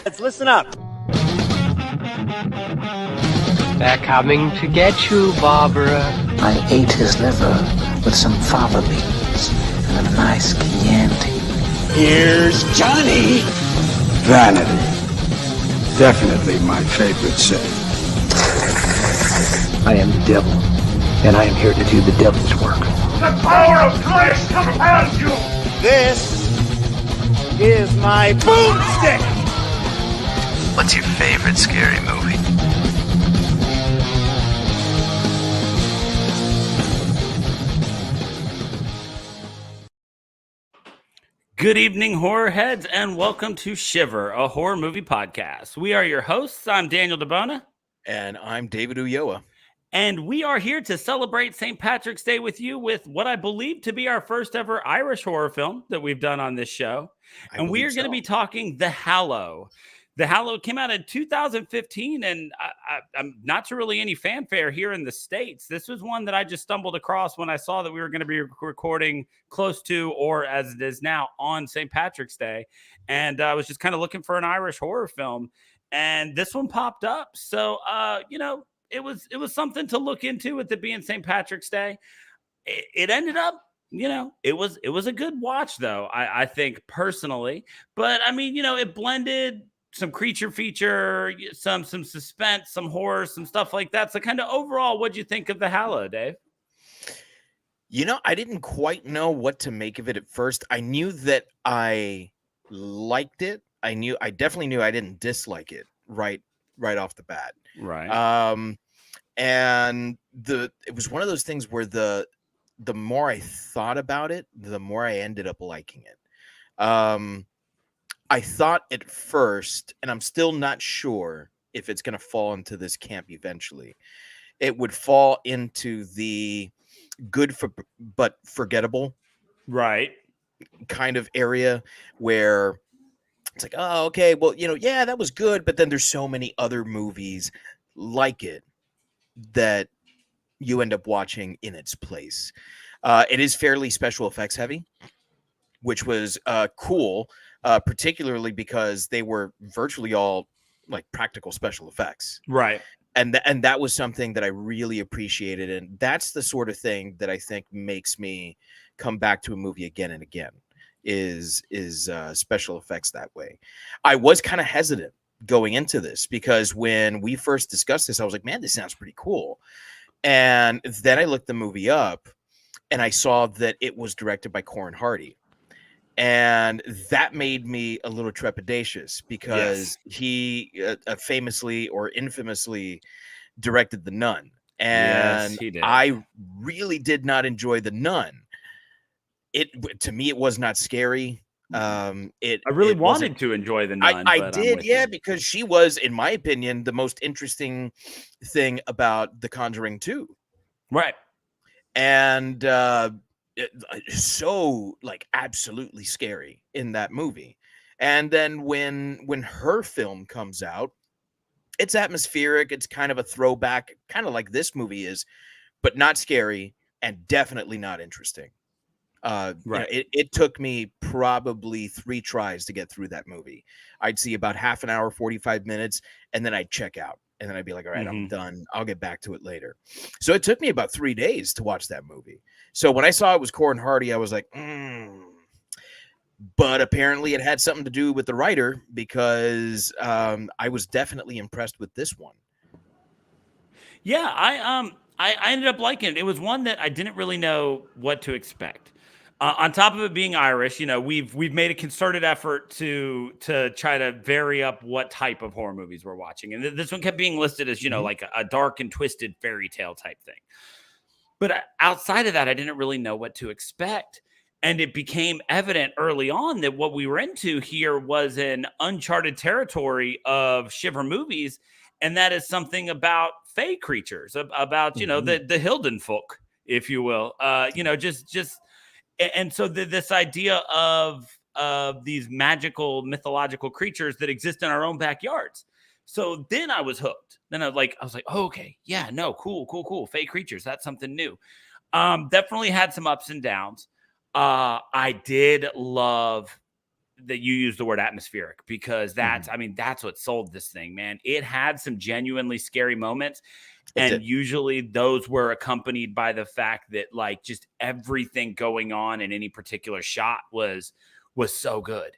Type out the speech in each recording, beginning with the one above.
Let's listen up. They're coming to get you, Barbara. I ate his liver with some fava beans and a nice Chianti. Here's Johnny. Vanity. Definitely my favorite sin. I am the devil, and I am here to do the devil's work. The power of Christ compels you! This is my boomstick. What's your favorite scary movie? Good evening, horror heads, and welcome to Shiver, a horror movie podcast. We are your hosts. I'm Daniel DeBona. And I'm David Ulloa. And we are here to celebrate St. Patrick's Day with you with what I believe to be our first ever Irish horror film that we've done on this show. And we are going to be talking The Hallow. The Hallow came out in 2015, and I'm not to really any fanfare here in the States. This was one that I just stumbled across when I saw that we were going to be recording close to, or as it is now, on St. Patrick's Day. And I was just kind of looking for an Irish horror film, and this one popped up. So, it was something to look into with it being St. Patrick's Day. It ended up, it was a good watch, though, I think, personally. But, I mean, it blended some creature feature, some suspense, some horror, some stuff like that. So kind of overall, what'd you think of The Hallow, Dave? I didn't quite know what to make of it at first. I knew that I liked it. I definitely knew I didn't dislike it right off the bat. Right. And it was one of those things where the more I thought about it, the more I ended up liking it. I thought at first, and I'm still not sure if it's going to fall into this camp eventually, it would fall into the good but forgettable right kind of area where it's like, oh, okay, well, yeah, that was good, but then there's so many other movies like it that you end up watching in its place. It is fairly special effects heavy, which was cool. Particularly because they were virtually all like practical special effects. Right. And that was something that I really appreciated. And that's the sort of thing that I think makes me come back to a movie again and again is special effects that way. I was kind of hesitant going into this because when we first discussed this, I was like, man, this sounds pretty cool. And then I looked the movie up and I saw that it was directed by Corin Hardy. And that made me a little trepidatious because he famously or infamously directed The Nun. And yes, he did. I really did not enjoy The Nun. To me, it was not scary. I really wanted to enjoy The Nun. I did, yeah, because she was, in my opinion, the most interesting thing about The Conjuring 2. Right. And so like absolutely scary in that movie. And then when her film comes out, it's atmospheric, it's kind of a throwback, kind of like this movie is, but not scary and definitely not interesting. Right. It took me probably 3 tries to get through that movie. I'd see about half an hour, 45 minutes, and then I'd check out. And then I'd be like, all right, I'm done. I'll get back to it later. So it took me about 3 days to watch that movie. So when I saw it was Corin Hardy, I was like, But apparently it had something to do with the writer because I was definitely impressed with this one. Yeah, I ended up liking it. It was one that I didn't really know what to expect. On top of it being Irish, we've made a concerted effort to try to vary up what type of horror movies we're watching, and this one kept being listed as like a dark and twisted fairy tale type thing. But outside of that, I didn't really know what to expect, and it became evident early on that what we were into here was an uncharted territory of Shiver movies, and that is something about fae creatures, about the Hildenfolk, if you will, just. And so this idea of these magical, mythological creatures that exist in our own backyards. So then I was hooked. Then I was like, oh, okay, yeah, no, cool. Fae creatures, that's something new. Definitely had some ups and downs. I did love that you use the word atmospheric, because that's, I mean, that's what sold this thing, man. It had some genuinely scary moments. And usually those were accompanied by the fact that like just everything going on in any particular shot was so good.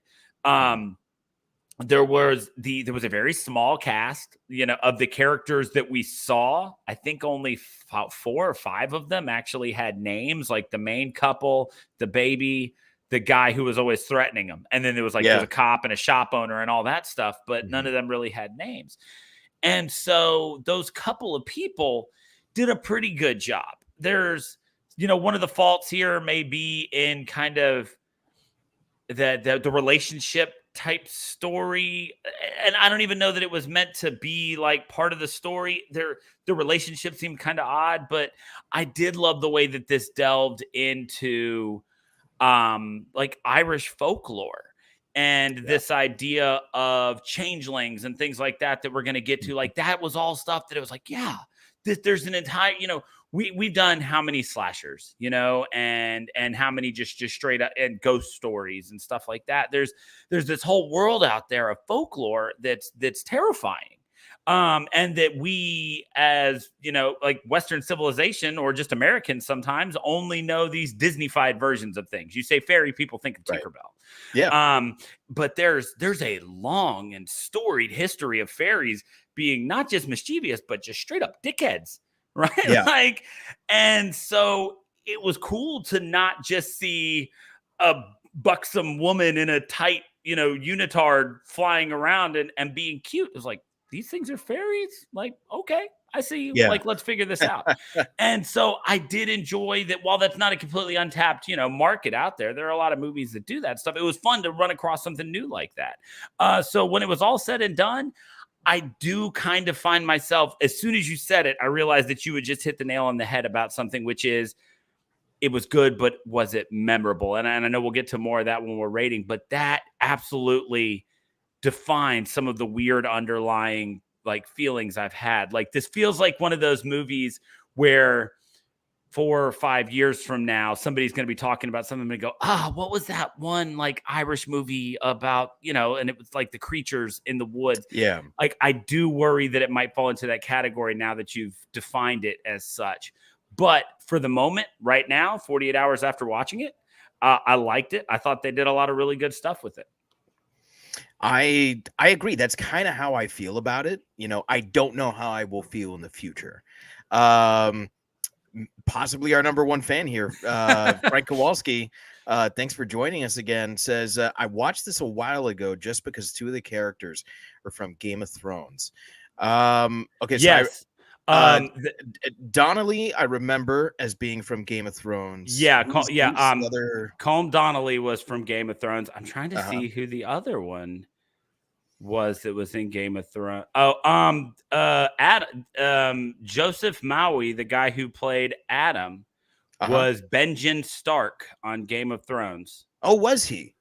There was a very small cast, of the characters that we saw. I think only 4 or 5 of them actually had names, like the main couple, the baby, the guy who was always threatening them. And then there was there's a cop and a shop owner and all that stuff, but none of them really had names. And so those couple of people did a pretty good job. There's, one of the faults here may be in kind of the relationship type story. And I don't even know that it was meant to be like part of the story. The relationship seemed kind of odd, but I did love the way that this delved into like Irish folklore. And this idea of changelings and things like that we're going to get to, like that was all stuff that it was like, there's an entire, we've done how many slashers, and how many just straight up and ghost stories and stuff like that. There's this whole world out there of folklore that's terrifying. And that we, as like Western civilization or just Americans, sometimes only know these Disney-fied versions of things. You say fairy, people think of Tinkerbell. Yeah. But there's a long and storied history of fairies being not just mischievous, but just straight up dickheads, right? Yeah. And so it was cool to not just see a buxom woman in a tight, unitard flying around and being cute. It was like, these things are fairies? Like, okay, I see you. Yeah. Like, let's figure this out. And so I did enjoy that. While that's not a completely untapped, market out there, there are a lot of movies that do that stuff. It was fun to run across something new like that. So when it was all said and done, I do kind of find myself, as soon as you said it, I realized that you would just hit the nail on the head about something, which is, it was good, but was it memorable? And I know we'll get to more of that when we're rating, but that absolutely define some of the weird underlying like feelings I've had. Like this feels like one of those movies where 4 or 5 years from now, somebody's going to be talking about something and go, what was that one like Irish movie about, and it was like the creatures in the woods. Yeah. Like I do worry that it might fall into that category now that you've defined it as such. But for the moment right now, 48 hours after watching it, I liked it. I thought they did a lot of really good stuff with it. I agree. That's kind of how I feel about it. I don't know how I will feel in the future. Possibly our number one fan here, Frank Kowalski. Thanks for joining us again. Says, I watched this a while ago just because 2 of the characters are from Game of Thrones. Okay. So yes. Donnelly, I remember as being from Game of Thrones. Yeah. Other... Colm Donnelly was from Game of Thrones. I'm trying to see who the other one was that was in Game of Thrones. Joseph Maui, the guy who played Adam, was Benjen Stark on Game of Thrones. Oh, was he?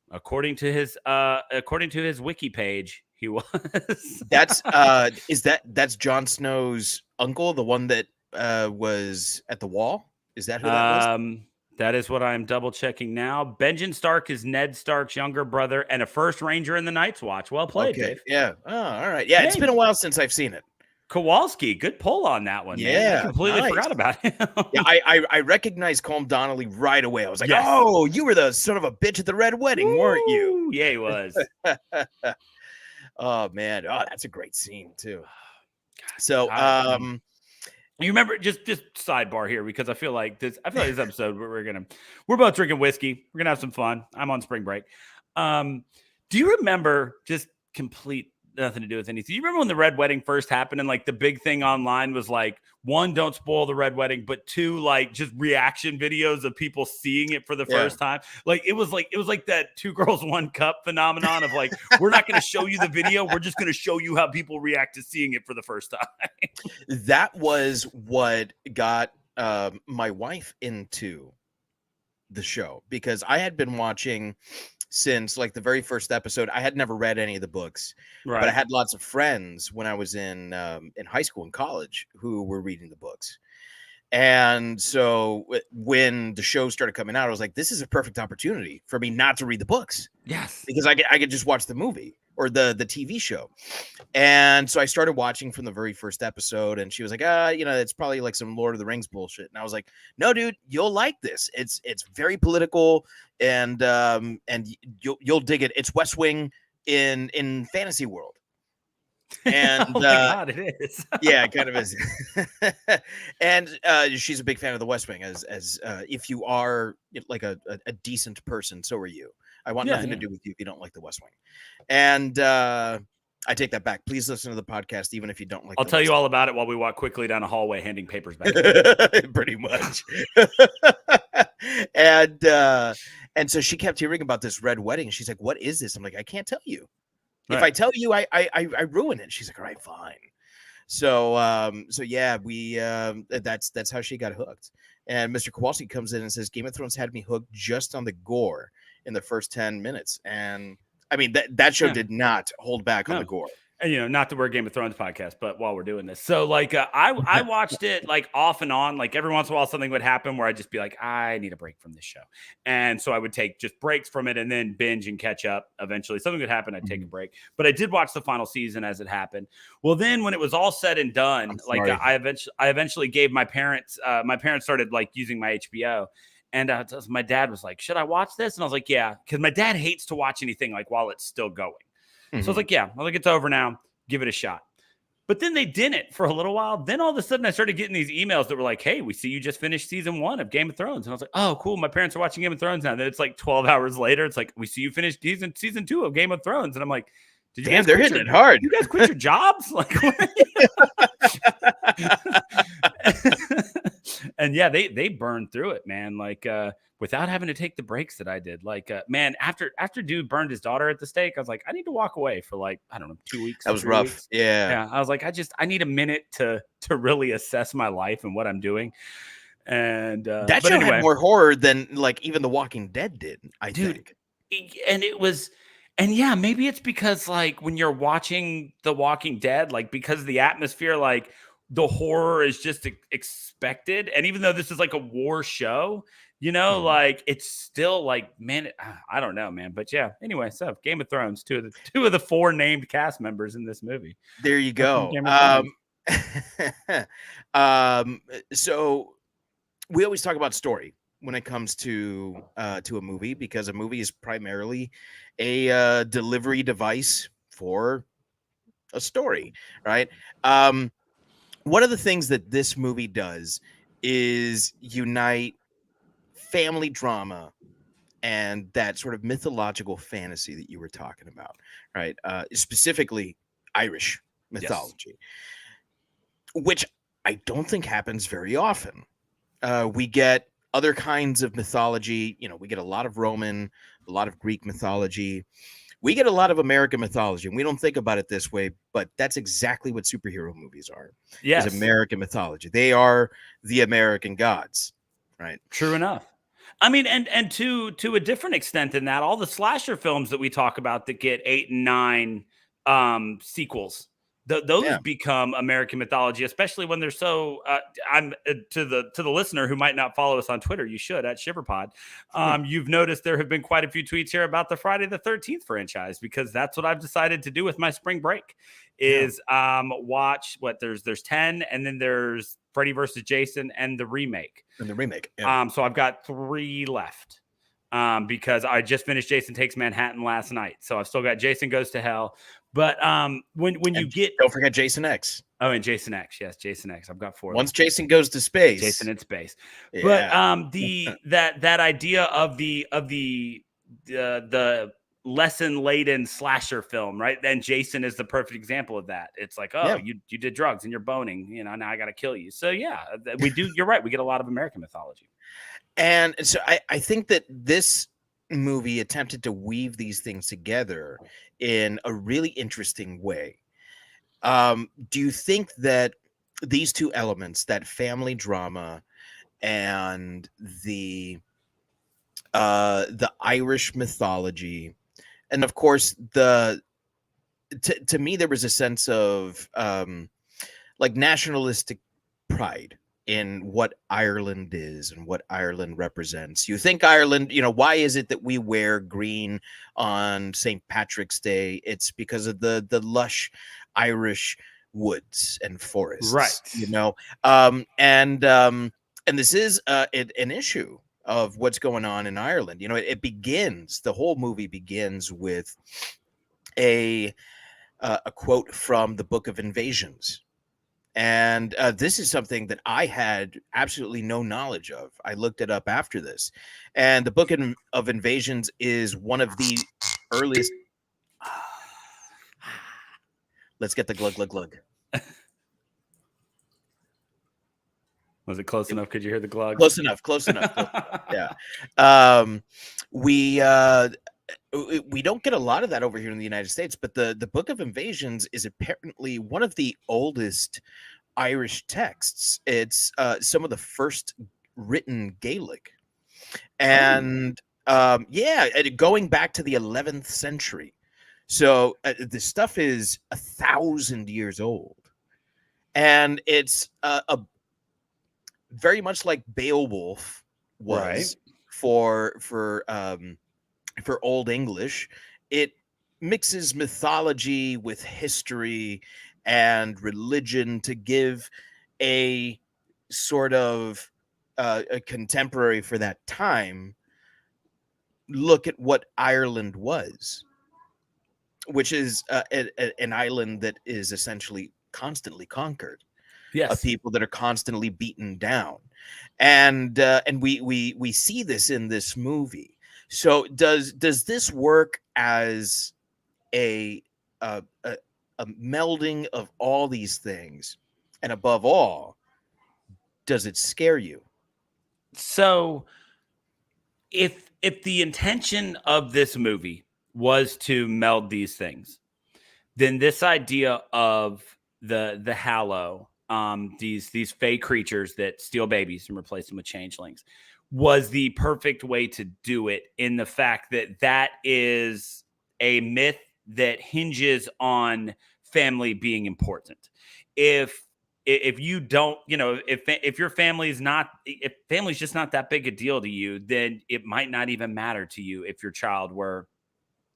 According to his wiki page, he was. That's that's Jon Snow's uncle, the one that was at the wall? Is that who that was? That is what I'm double checking now. Benjen Stark is Ned Stark's younger brother and a first ranger in the Night's Watch. Well played, Dave. Yeah. Oh, all right. Yeah, It's been a while since I've seen it. Kowalski, good pull on that one. Yeah, man. I completely forgot about him. Yeah, I recognized Colm Donnelly right away. I was like, oh, you were the son of a bitch at the Red Wedding, weren't you? Yeah, he was. Oh man, that's a great scene too. So, you remember, just sidebar here, because I feel like this episode we're both drinking whiskey. We're gonna have some fun. I'm on spring break. Do you remember, just complete nothing to do with anything, you remember when the Red Wedding first happened and like the big thing online was like, 1, don't spoil the Red Wedding, but 2, like just reaction videos of people seeing it for the first time. Like it was like that 2 girls 1 cup phenomenon of like, we're not going to show you the video, we're just going to show you how people react to seeing it for the first time. That was what got my wife into the show, because I had been watching since like the very first episode. I had never read any of the books, but I had lots of friends when I was in high school and college who were reading the books. And so when the show started coming out, I was like, this is a perfect opportunity for me not to read the books. Yes. Because I could just watch the movie or the TV show. And so I started watching from the very first episode, and she was like, it's probably like some Lord of the Rings bullshit. And I was like, no, dude, you'll like this. It's very political, and you'll dig it. It's West Wing in fantasy world. And oh my God, it is. yeah, it kind of is. And she's a big fan of the West Wing, as if you are like a decent person, so are you. I want nothing to do with you if you don't like the West Wing. And I take that back. Please listen to the podcast, even if you don't like. I'll tell you all about it while we walk quickly down a hallway handing papers back. Pretty much. And so she kept hearing about this red wedding. She's like, "What is this?" I'm like, "I can't tell you. Right. If I tell you, I ruin it." She's like, "All right, fine." So yeah, we that's how she got hooked. And Mr. Kowalski comes in and says, Game of Thrones had me hooked just on the gore in the first 10 minutes. And I mean, that show did not hold back on the gore. And, not that we're a Game of Thrones podcast, but while we're doing this. So, like, I watched it, like, off and on. Like, every once in a while, something would happen where I'd just be like, I need a break from this show. And so I would take just breaks from it and then binge and catch up eventually. Something would happen, I'd take a break. But I did watch the final season as it happened. Well, then when it was all said and done, like, I eventually gave my parents started, like, using my HBO. And my dad was like, should I watch this? And I was like, yeah, because my dad hates to watch anything, like, while it's still going. So I was like, yeah, it's over now. Give it a shot. But then they didn't for a little while. Then all of a sudden I started getting these emails that were like, hey, we see you just finished season 1 of Game of Thrones. And I was like, oh, cool. My parents are watching Game of Thrones now. Then it's like 12 hours later. It's like, we see you finished season 2 of Game of Thrones. And I'm like, damn, they're hitting it hard. You guys quit your jobs? Like, and yeah, they burned through it, man. Like, without having to take the breaks that I did. Like, man, after dude burned his daughter at the stake, I was like, I need to walk away for, like, I don't know, 2 weeks. That was rough. Weeks. Yeah. I was like, I need a minute to really assess my life and what I'm doing. And that show had more horror than, like, even The Walking Dead did, I think. And it was, and yeah, maybe it's because, like, when you're watching The Walking Dead, like, because of the atmosphere, like, the horror is just expected. And even though this is like a war show, like, it's still like, man, I don't know, man. But yeah, anyway, so Game of Thrones, two of the 4 named cast members in this movie. There you go. So we always talk about story when it comes to a movie, because a movie is primarily a delivery device for a story, right? One of the things that this movie does is unite family drama and that sort of mythological fantasy that you were talking about, right? Specifically Irish mythology, which I don't think happens very often. We get other kinds of mythology. We get a lot of Roman, a lot of Greek mythology. We get a lot of American mythology, and we don't think about it this way, but that's exactly what superhero movies are. Yes. Is American mythology. They are the American gods, right? True enough. I mean, and to a different extent than that, all the slasher films that we talk about that get 8 and 9 sequels, those become American mythology, especially when they're so. I'm to the listener who might not follow us on Twitter. You should at ShiverPod. You've noticed there have been quite a few tweets here about the Friday the 13th franchise, because that's what I've decided to do with my spring break. Is watch what there's 10, and then there's Freddy versus Jason and the remake. So I've got 3 left. Because I just finished Jason Takes Manhattan last night, so I've still got Jason Goes to Hell. But when you get, don't forget Jason X. Oh, and Jason X, yes, Jason X. I've got 4. Once Jason goes to space, Jason in space. Yeah. But that idea of the lesson laden slasher film, right? Then Jason is the perfect example of that. It's like, you did drugs and you're boning, now I got to kill you. So yeah, we do. You're right. We get a lot of American mythology. And so I think that this movie attempted to weave these things together in a really interesting way. Do you think that these 2 elements, that family drama and the Irish mythology, and of course to me there was a sense of like nationalistic pride in what Ireland is and what Ireland represents. You think Ireland, why is it that we wear green on St. Patrick's Day? It's because of the lush Irish woods and forests, Right. And this is an issue of what's going on in Ireland. The whole movie begins with a quote from the Book of Invasions. And this is something that I had absolutely no knowledge of. I looked it up after this. And the Book of Invasions is one of the earliest. Let's get the glug, glug, glug. Was it close enough? Could you hear the glug? Close enough. Yeah. We don't get a lot of that over here in the United States, but the Book of Invasions is apparently one of the oldest Irish texts. It's some of the first written Gaelic, and going back to the 11th century. So the stuff is 1,000 years old, and it's a very much like Beowulf was for Old English. It mixes mythology with history and religion to give a sort of a contemporary for that time look at what Ireland was, which is an island that is essentially constantly conquered. Yes. Of people that are constantly beaten down, and we see this in this movie. So does this work as a melding of all these things, and above all, does it scare you? So if the intention of this movie was to meld these things, then this idea of the Hallow, these fey creatures that steal babies and replace them with changelings, was the perfect way to do it, in the fact that that is a myth that hinges on family being important. If you don't, if your family's not, if family's just not that big a deal to you, then it might not even matter to you if your child were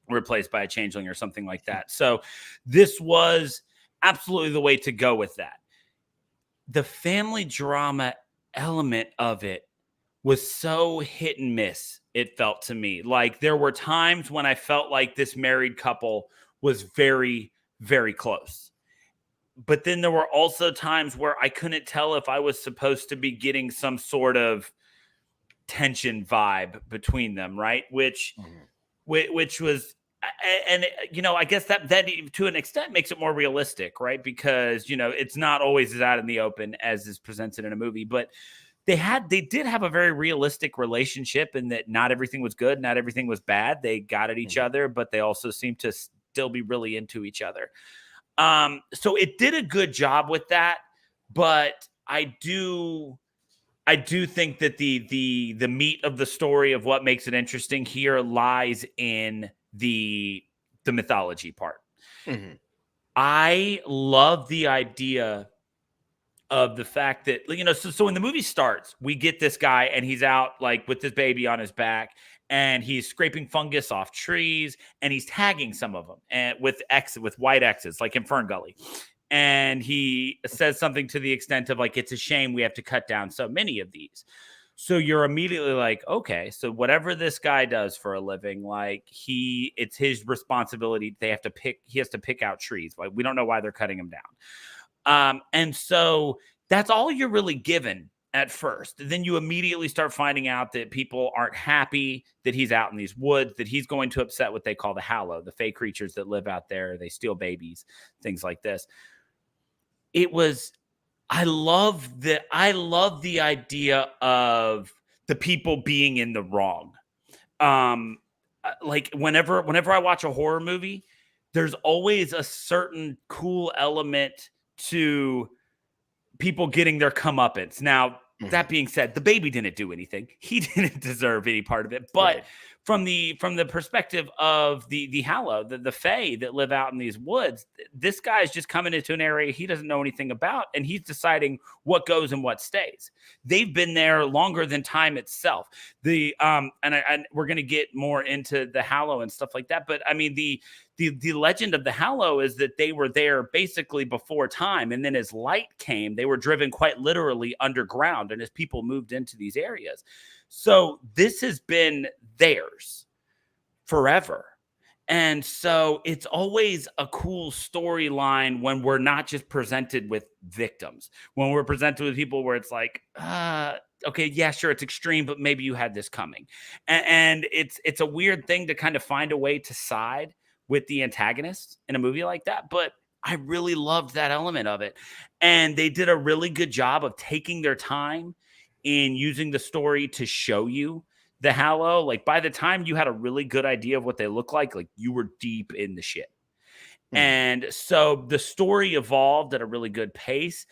replaced by a changeling or something like that. So this was absolutely the way to go with that. The family drama element of it was so hit and miss, it felt to me. Like, there were times when I felt like this married couple was very, very close. But then there were also times where I couldn't tell if I was supposed to be getting some sort of tension vibe between them, right? Which was, and I guess that to an extent makes it more realistic, right? Because it's not always as out in the open as is presented in a movie, but they did have a very realistic relationship, in that not everything was good, not everything was bad. They got at each other, but they also seemed to still be really into each other. So it did a good job with that, but I do think that the meat of the story of what makes it interesting here lies in the mythology part. Mm-hmm. I love the idea of the fact that, so when the movie starts, we get this guy and he's out like with this baby on his back, and he's scraping fungus off trees, and he's tagging some of them and with white X's, like in Fern Gully. And he says something to the extent of like, it's a shame we have to cut down so many of these. So you're immediately like, okay, so whatever this guy does for a living, like it's his responsibility. He has to pick out trees. Like, we don't know why they're cutting them down. And so that's all you're really given at first. Then you immediately start finding out that people aren't happy that he's out in these woods, that he's going to upset what they call the Hallow, the fey creatures that live out there. They steal babies, things like this. I love the idea of the people being in the wrong. Like whenever I watch a horror movie, there's always a certain cool element to people getting their comeuppance. Now, that being said, the baby didn't do anything. He didn't deserve any part of it. But from the perspective of the Hallow, the Fae that live out in these woods, this guy's just coming into an area he doesn't know anything about, and he's deciding what goes and what stays. They've been there longer than time itself. And we're going to get more into the Hallow and stuff like that, but I mean the legend of the Hallow is that they were there basically before time, and then as light came, they were driven quite literally underground, and as people moved into these areas. So this has been theirs forever. And so it's always a cool storyline when we're not just presented with victims, when we're presented with people where it's like, okay, yeah, sure, it's extreme, but maybe you had this coming. And it's a weird thing to kind of find a way to side with the antagonist in a movie like that. But I really loved that element of it. And they did a really good job of taking their time in using the story to show you the Hallow. Like by the time you had a really good idea of what they look like you were deep in the shit. And so the story evolved at a really good pace.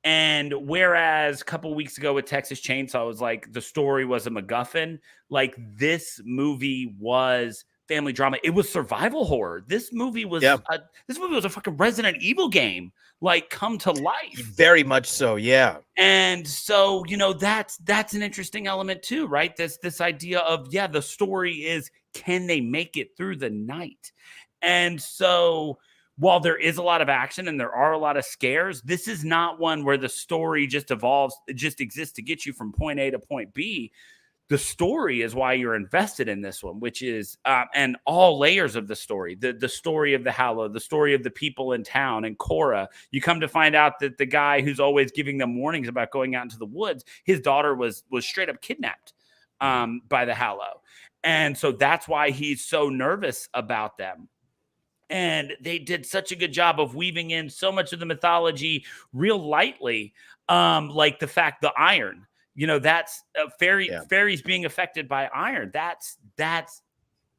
And whereas a couple weeks ago with Texas Chainsaw was like the story was a MacGuffin, like this movie was family drama. It was survival horror. This movie was a fucking Resident Evil game, like come to life. Very much so, yeah. And so, that's an interesting element too, right? This idea of, the story is, can they make it through the night? And so while there is a lot of action and there are a lot of scares, this is not one where the story just evolves, it just exists to get you from point A to point B. The story is why you're invested in this one, which is, and all layers of the story, the story of the Hallow, the story of the people in town and Cora. You come to find out that the guy who's always giving them warnings about going out into the woods, his daughter was straight up kidnapped by the Hallow. And so that's why he's so nervous about them. And they did such a good job of weaving in so much of the mythology real lightly, like the fact the iron. That's fairies being affected by iron. That's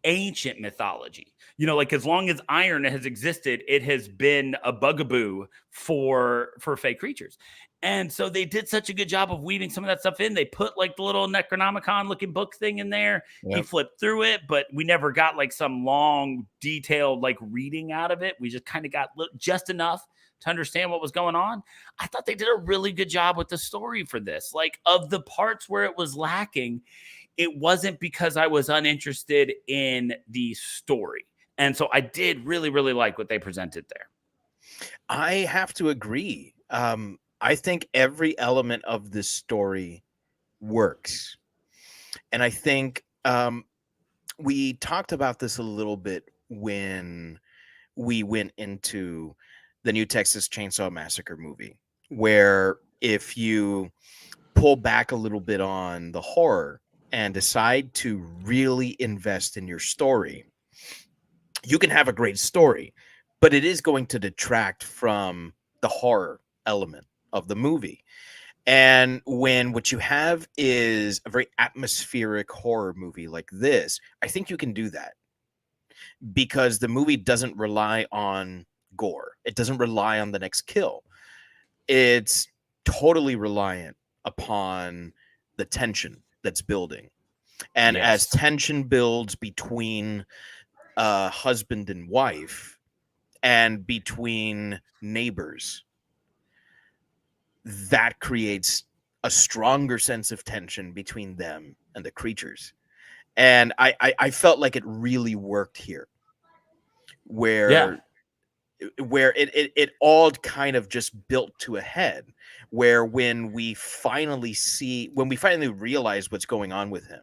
ancient mythology. Like as long as iron has existed, it has been a bugaboo for fake creatures. And so they did such a good job of weaving some of that stuff in. They put like the little Necronomicon looking book thing in there. Yep. He flipped through it, but we never got like some long, detailed like reading out of it. We just kind of got just enough to understand what was going on. I thought they did a really good job with the story for this. Like of the parts where it was lacking, it wasn't because I was uninterested in the story. And so I did really, really like what they presented there. I have to agree. I think every element of this story works. And I think we talked about this a little bit when we went into the new Texas Chainsaw Massacre movie, where if you pull back a little bit on the horror and decide to really invest in your story, you can have a great story, but it is going to detract from the horror element of the movie. And when what you have is a very atmospheric horror movie like this, I think you can do that because the movie doesn't rely on gore. It doesn't rely on the next kill. It's totally reliant upon the tension that's building. And as tension builds between husband and wife and between neighbors, that creates a stronger sense of tension between them and the creatures. And I felt like it really worked here, where it all kind of just built to a head, where when we finally realize what's going on with him,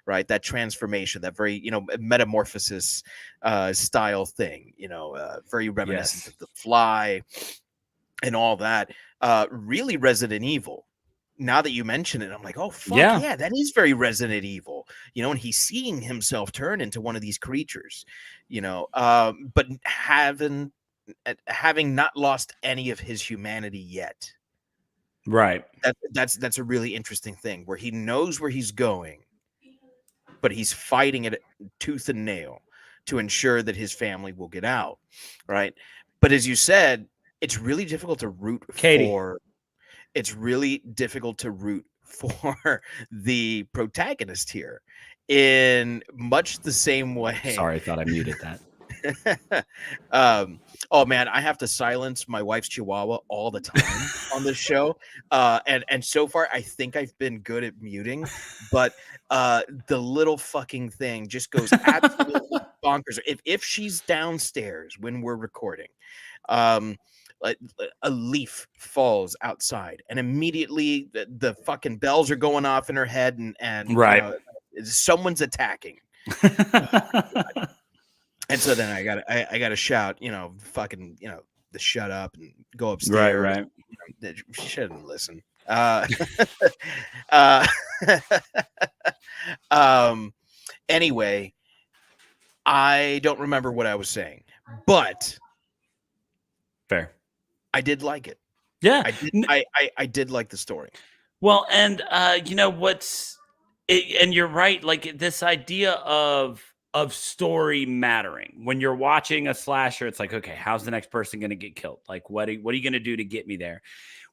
right, that transformation, that very metamorphosis style thing, very reminiscent of The Fly and all that, really Resident Evil. Now that you mention it, I'm like, oh fuck yeah, that is very Resident Evil, and he's seeing himself turn into one of these creatures, but having not lost any of his humanity yet. Right. That's a really interesting thing, where he knows where he's going, but he's fighting it tooth and nail to ensure that his family will get out. Right. But as you said, it's really difficult to root for. It's really difficult to root for the protagonist here. in much the same way. Sorry, I thought I muted that. Oh man, I have to silence my wife's chihuahua all the time on this show. And so far I think I've been good at muting, but the little fucking thing just goes absolutely bonkers. If she's downstairs when we're recording, like a leaf falls outside and immediately the fucking bells are going off in her head and Right. Someone's attacking. And so then I gotta shout, fucking, the shut up and go upstairs. Right. She shouldn't listen. Anyway, I don't remember what I was saying, but Fair. I did like it. Yeah. I did like the story. Well, and and you're right. Like this idea of story mattering when you're watching a slasher, it's like, okay, how's the next person going to get killed? Like, what are you going to do to get me there?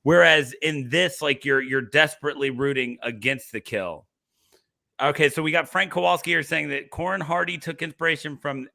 Whereas in this, like you're desperately rooting against the kill. Okay, so we got Frank Kowalski here saying that Corin Hardy took inspiration from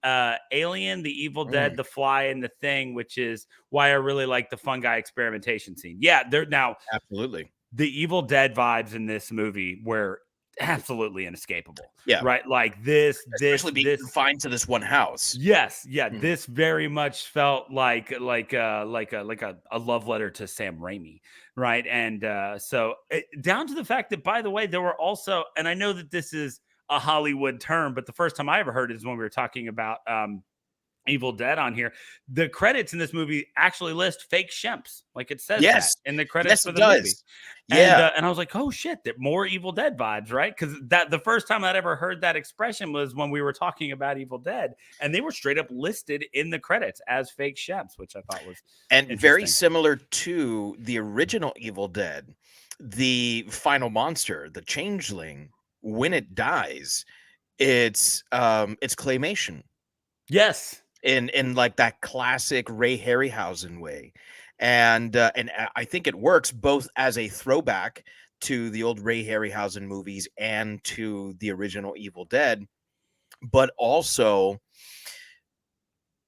Alien, The Evil Dead, The Fly, and The Thing, which is why I really like the fungi experimentation scene. Yeah, they're now absolutely the Evil Dead vibes in this movie were absolutely inescapable. Yeah, right. Like this, especially being confined to this one house. Yes, yeah. This very much felt like a love letter to Sam Raimi, right? And so down to the fact that, by the way, there were also, and I know that this is a Hollywood term, but the first time I ever heard it is when we were talking about Evil Dead on here. The credits in this movie actually list fake shemps, like it says that in the credits for the movie. Yeah, and I was like, oh shit, that more Evil Dead vibes, right? Because that the first time I'd ever heard that expression was when we were talking about Evil Dead, and they were straight up listed in the credits as fake shemps, which I thought was very similar to the original Evil Dead. The final monster, the changeling, when it dies, it's claymation. Yes. In like that classic Ray Harryhausen way, and I think it works both as a throwback to the old Ray Harryhausen movies and to the original Evil Dead, but also,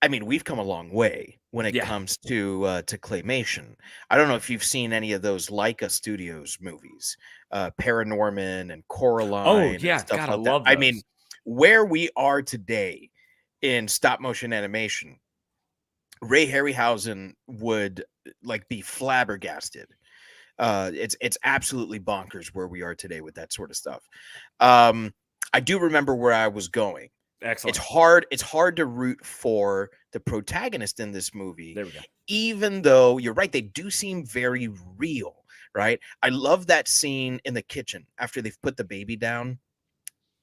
I mean, we've come a long way when it comes to claymation. I don't know if you've seen any of those Leica Studios movies, Paranorman and Coraline. Oh yeah, and stuff gotta like love that. those. I mean, where we are today in stop motion animation, Ray Harryhausen would like be flabbergasted. It's absolutely bonkers where we are today with that sort of stuff. I do remember where I was going. Excellent. It's hard to root for the protagonist in this movie. There we go. Even though you're right, they do seem very real, right? I love that scene in the kitchen after they've put the baby down.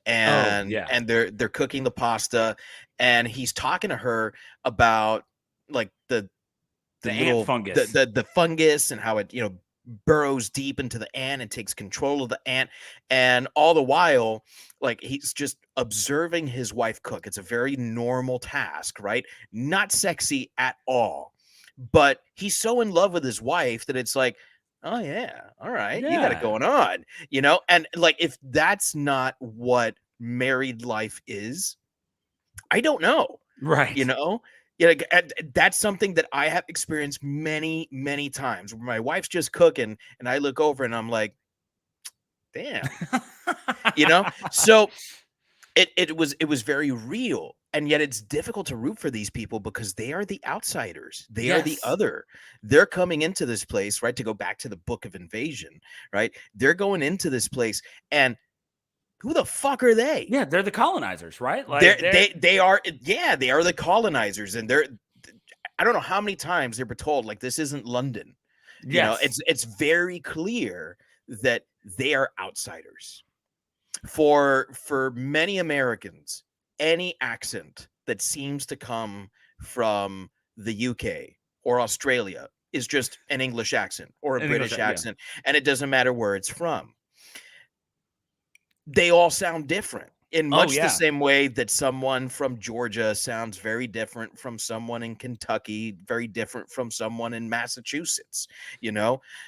And they're cooking the pasta, and he's talking to her about like the little ant fungus, the fungus, and how it burrows deep into the ant and takes control of the ant, and all the while like he's just observing his wife cook. It's a very normal task, right? Not sexy at all, but he's so in love with his wife that it's like, oh yeah, all right, you got it going on, and like if that's not what married life is, I don't know, right? That's something that I have experienced many times where my wife's just cooking and I look over and I'm like, damn, so it was very real. And yet it's difficult to root for these people because they are the outsiders. They are the other. They're coming into this place, right? To go back to the Book of Invasion, right? They're going into this place, and who the fuck are they? Yeah, they're the colonizers, right? Like they are the colonizers, and I don't know how many times they were told like this isn't London. It's very clear that they are outsiders. For many Americans, any accent that seems to come from the UK or Australia is just an English accent or a British accent, and it doesn't matter where it's from. They all sound different in much the same way that someone from Georgia sounds very different from someone in Kentucky, very different from someone in Massachusetts,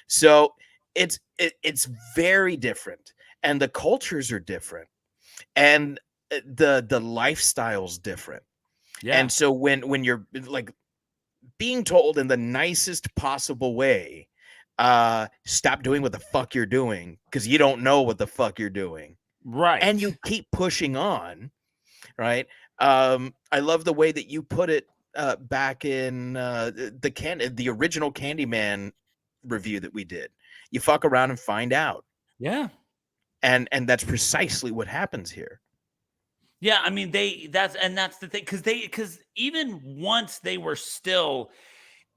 So it's very different, and the cultures are different. and the lifestyle's different. Yeah. And so when you're like being told in the nicest possible way, stop doing what the fuck you're doing because you don't know what the fuck you're doing, Right. and you keep pushing on, right? I love the way that you put it back in the original Candyman review that we did. You fuck around and find out. Yeah. And that's precisely what happens here. Yeah, I mean that's the thing, because even once they were still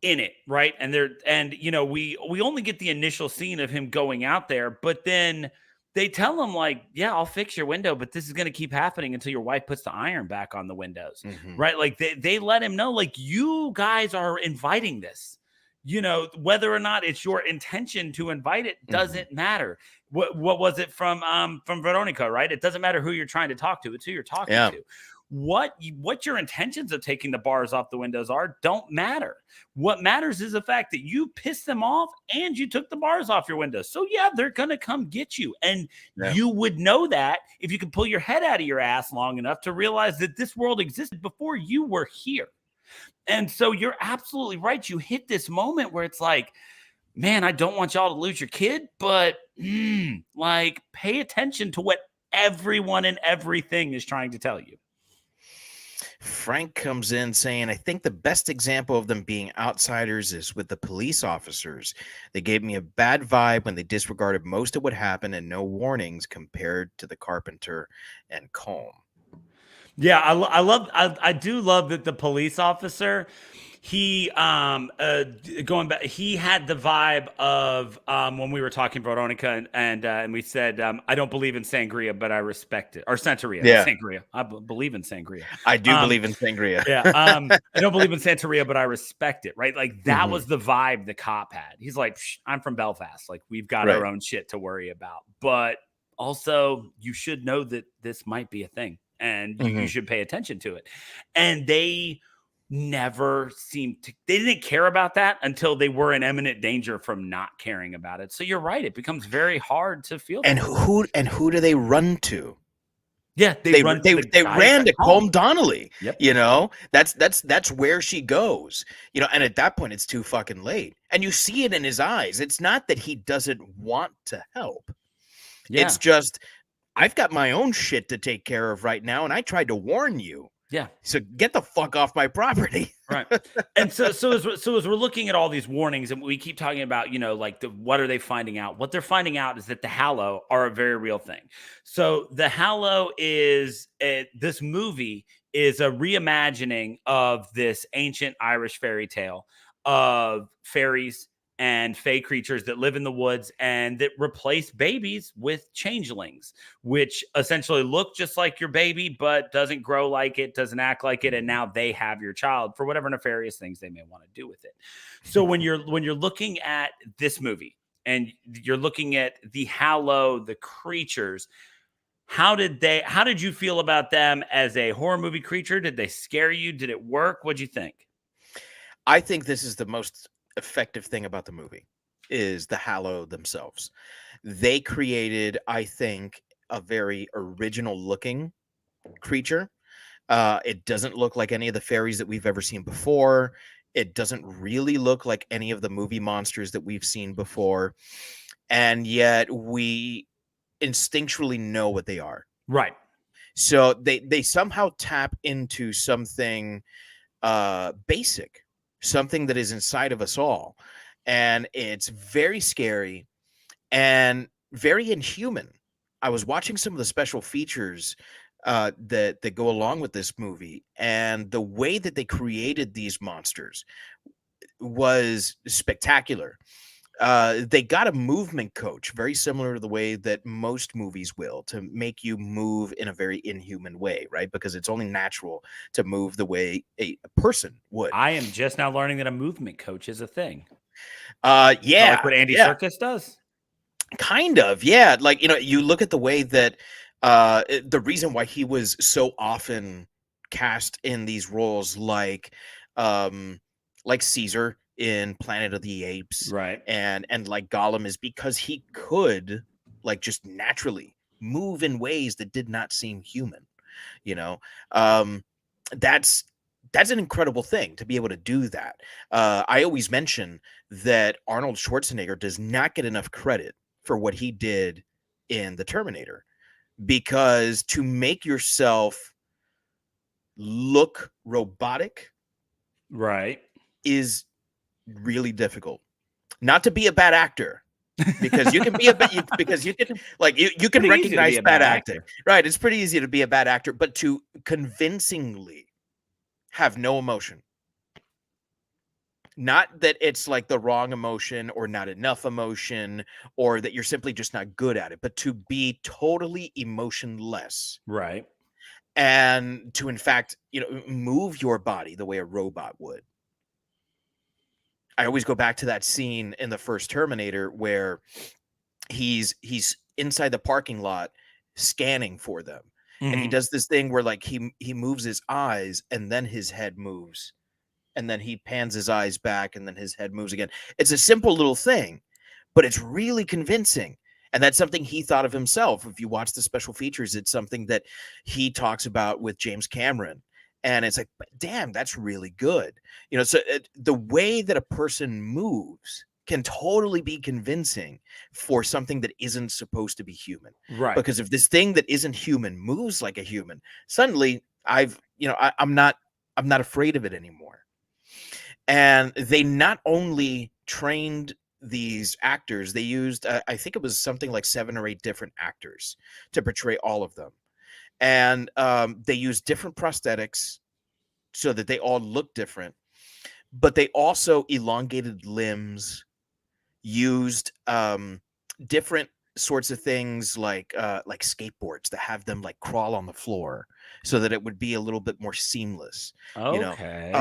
in it, right? And we only get the initial scene of him going out there, but then they tell him like, yeah, I'll fix your window, but this is going to keep happening until your wife puts the iron back on the windows. Mhm. Right? Like they let him know, like, you guys are inviting this. Whether or not it's your intention to invite it doesn't matter. What was it from Veronica, right? It doesn't matter who you're trying to talk to, it's who you're talking to. What your intentions of taking the bars off the windows don't matter. What matters is the fact that you pissed them off and you took the bars off your windows. So yeah, they're gonna come get you, and you would know that if you could pull your head out of your ass long enough to realize that this world existed before you were here. And so you're absolutely right. You hit this moment where it's like, man, I don't want y'all to lose your kid, but like, pay attention to what everyone and everything is trying to tell you. Frank comes in saying, I think the best example of them being outsiders is with the police officers. They gave me a bad vibe when they disregarded most of what happened and no warnings compared to the Carpenter and Colm. Yeah, I do love that the police officer, he going back, he had the vibe of when we were talking Veronica and we said I don't believe in sangria, but I respect it. Or Santeria. Yeah. Sangria. I believe in sangria. I do believe in sangria. Yeah. I don't believe in Santeria, but I respect it. Right. Like that was the vibe the cop had. He's like, I'm from Belfast. Like, we've got our own shit to worry about. But also, you should know that this might be a thing. And you should pay attention to it. And they never seemed to, they didn't care about that until they were in imminent danger from not caring about it. So you're right. It becomes very hard to feel. And who do they run to? Yeah, they ran to Colm Donnelly. Yep. That's where she goes. And at that point it's too fucking late. And you see it in his eyes. It's not that he doesn't want to help. Yeah. It's just, I've got my own shit to take care of right now, and I tried to warn you. Yeah. So get the fuck off my property. Right. And so as we're looking at all these warnings, and we keep talking about, like what are they finding out? What they're finding out is that the Hallow are a very real thing. So the Hallow is this movie is a reimagining of this ancient Irish fairy tale of fairies and fey creatures that live in the woods and that replace babies with changelings, which essentially look just like your baby, but doesn't grow like it, doesn't act like it. And now they have your child for whatever nefarious things they may want to do with it. So when you're looking at this movie and you're looking at the Hallow, the creatures, how did you feel about them as a horror movie creature? Did they scare you? Did it work? What'd you think? I think this is the most effective thing about the movie is the Hallow themselves. They created, I think, a very original looking creature. It doesn't look like any of the fairies that we've ever seen before. It doesn't really look like any of the movie monsters that we've seen before. And yet we instinctually know what they are. Right. So they somehow tap into something basic, something that is inside of us all. And it's very scary and very inhuman. I was watching some of the special features that go along with this movie, and the way that they created these monsters was spectacular. They got a movement coach, very similar to the way that most movies will, to make you move in a very inhuman way, right? Because it's only natural to move the way a person would. I am just now learning that a movement coach is a thing. Yeah. Like what Andy Serkis does? Kind of, yeah. Like, you look at the way that the reason why he was so often cast in these roles like Caesar in Planet of the Apes, right, and like Gollum, is because he could like just naturally move in ways that did not seem human. That's an incredible thing to be able to do that. I always mention that Arnold Schwarzenegger does not get enough credit for what he did in The Terminator, because to make yourself look robotic, right, is really difficult. Not to be a bad actor, because you can be because you can recognize bad acting. Right, it's pretty easy to be a bad actor, but to convincingly have no emotion. Not that it's like the wrong emotion or not enough emotion or that you're simply just not good at it, but to be totally emotionless. Right. And to, in fact, move your body the way a robot would. I always go back to that scene in the first Terminator where he's inside the parking lot scanning for them. And he does this thing where like he moves his eyes and then his head moves. And then he pans his eyes back and then his head moves again. It's a simple little thing, but it's really convincing. And that's something he thought of himself. If you watch the special features, it's something that he talks about with James Cameron. And it's like, damn, that's really good. So the way that a person moves can totally be convincing for something that isn't supposed to be human. Right. Because if this thing that isn't human moves like a human, suddenly I'm not afraid of it anymore. And they not only trained these actors, they used, I think it was something like 7 or 8 different actors to portray all of them. And they used different prosthetics so that they all look different. But they also elongated limbs, used different sorts of things like skateboards to have them like crawl on the floor so that it would be a little bit more seamless. Okay.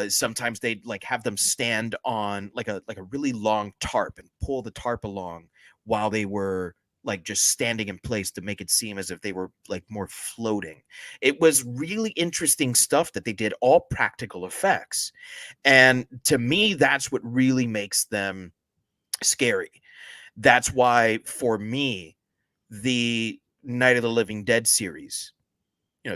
Sometimes they'd like have them stand on like a really long tarp and pull the tarp along while they were like just standing in place to make it seem as if they were like more floating. It was really interesting stuff that they did, all practical effects. And to me, that's what really makes them scary. That's why, for me, the Night of the Living Dead series,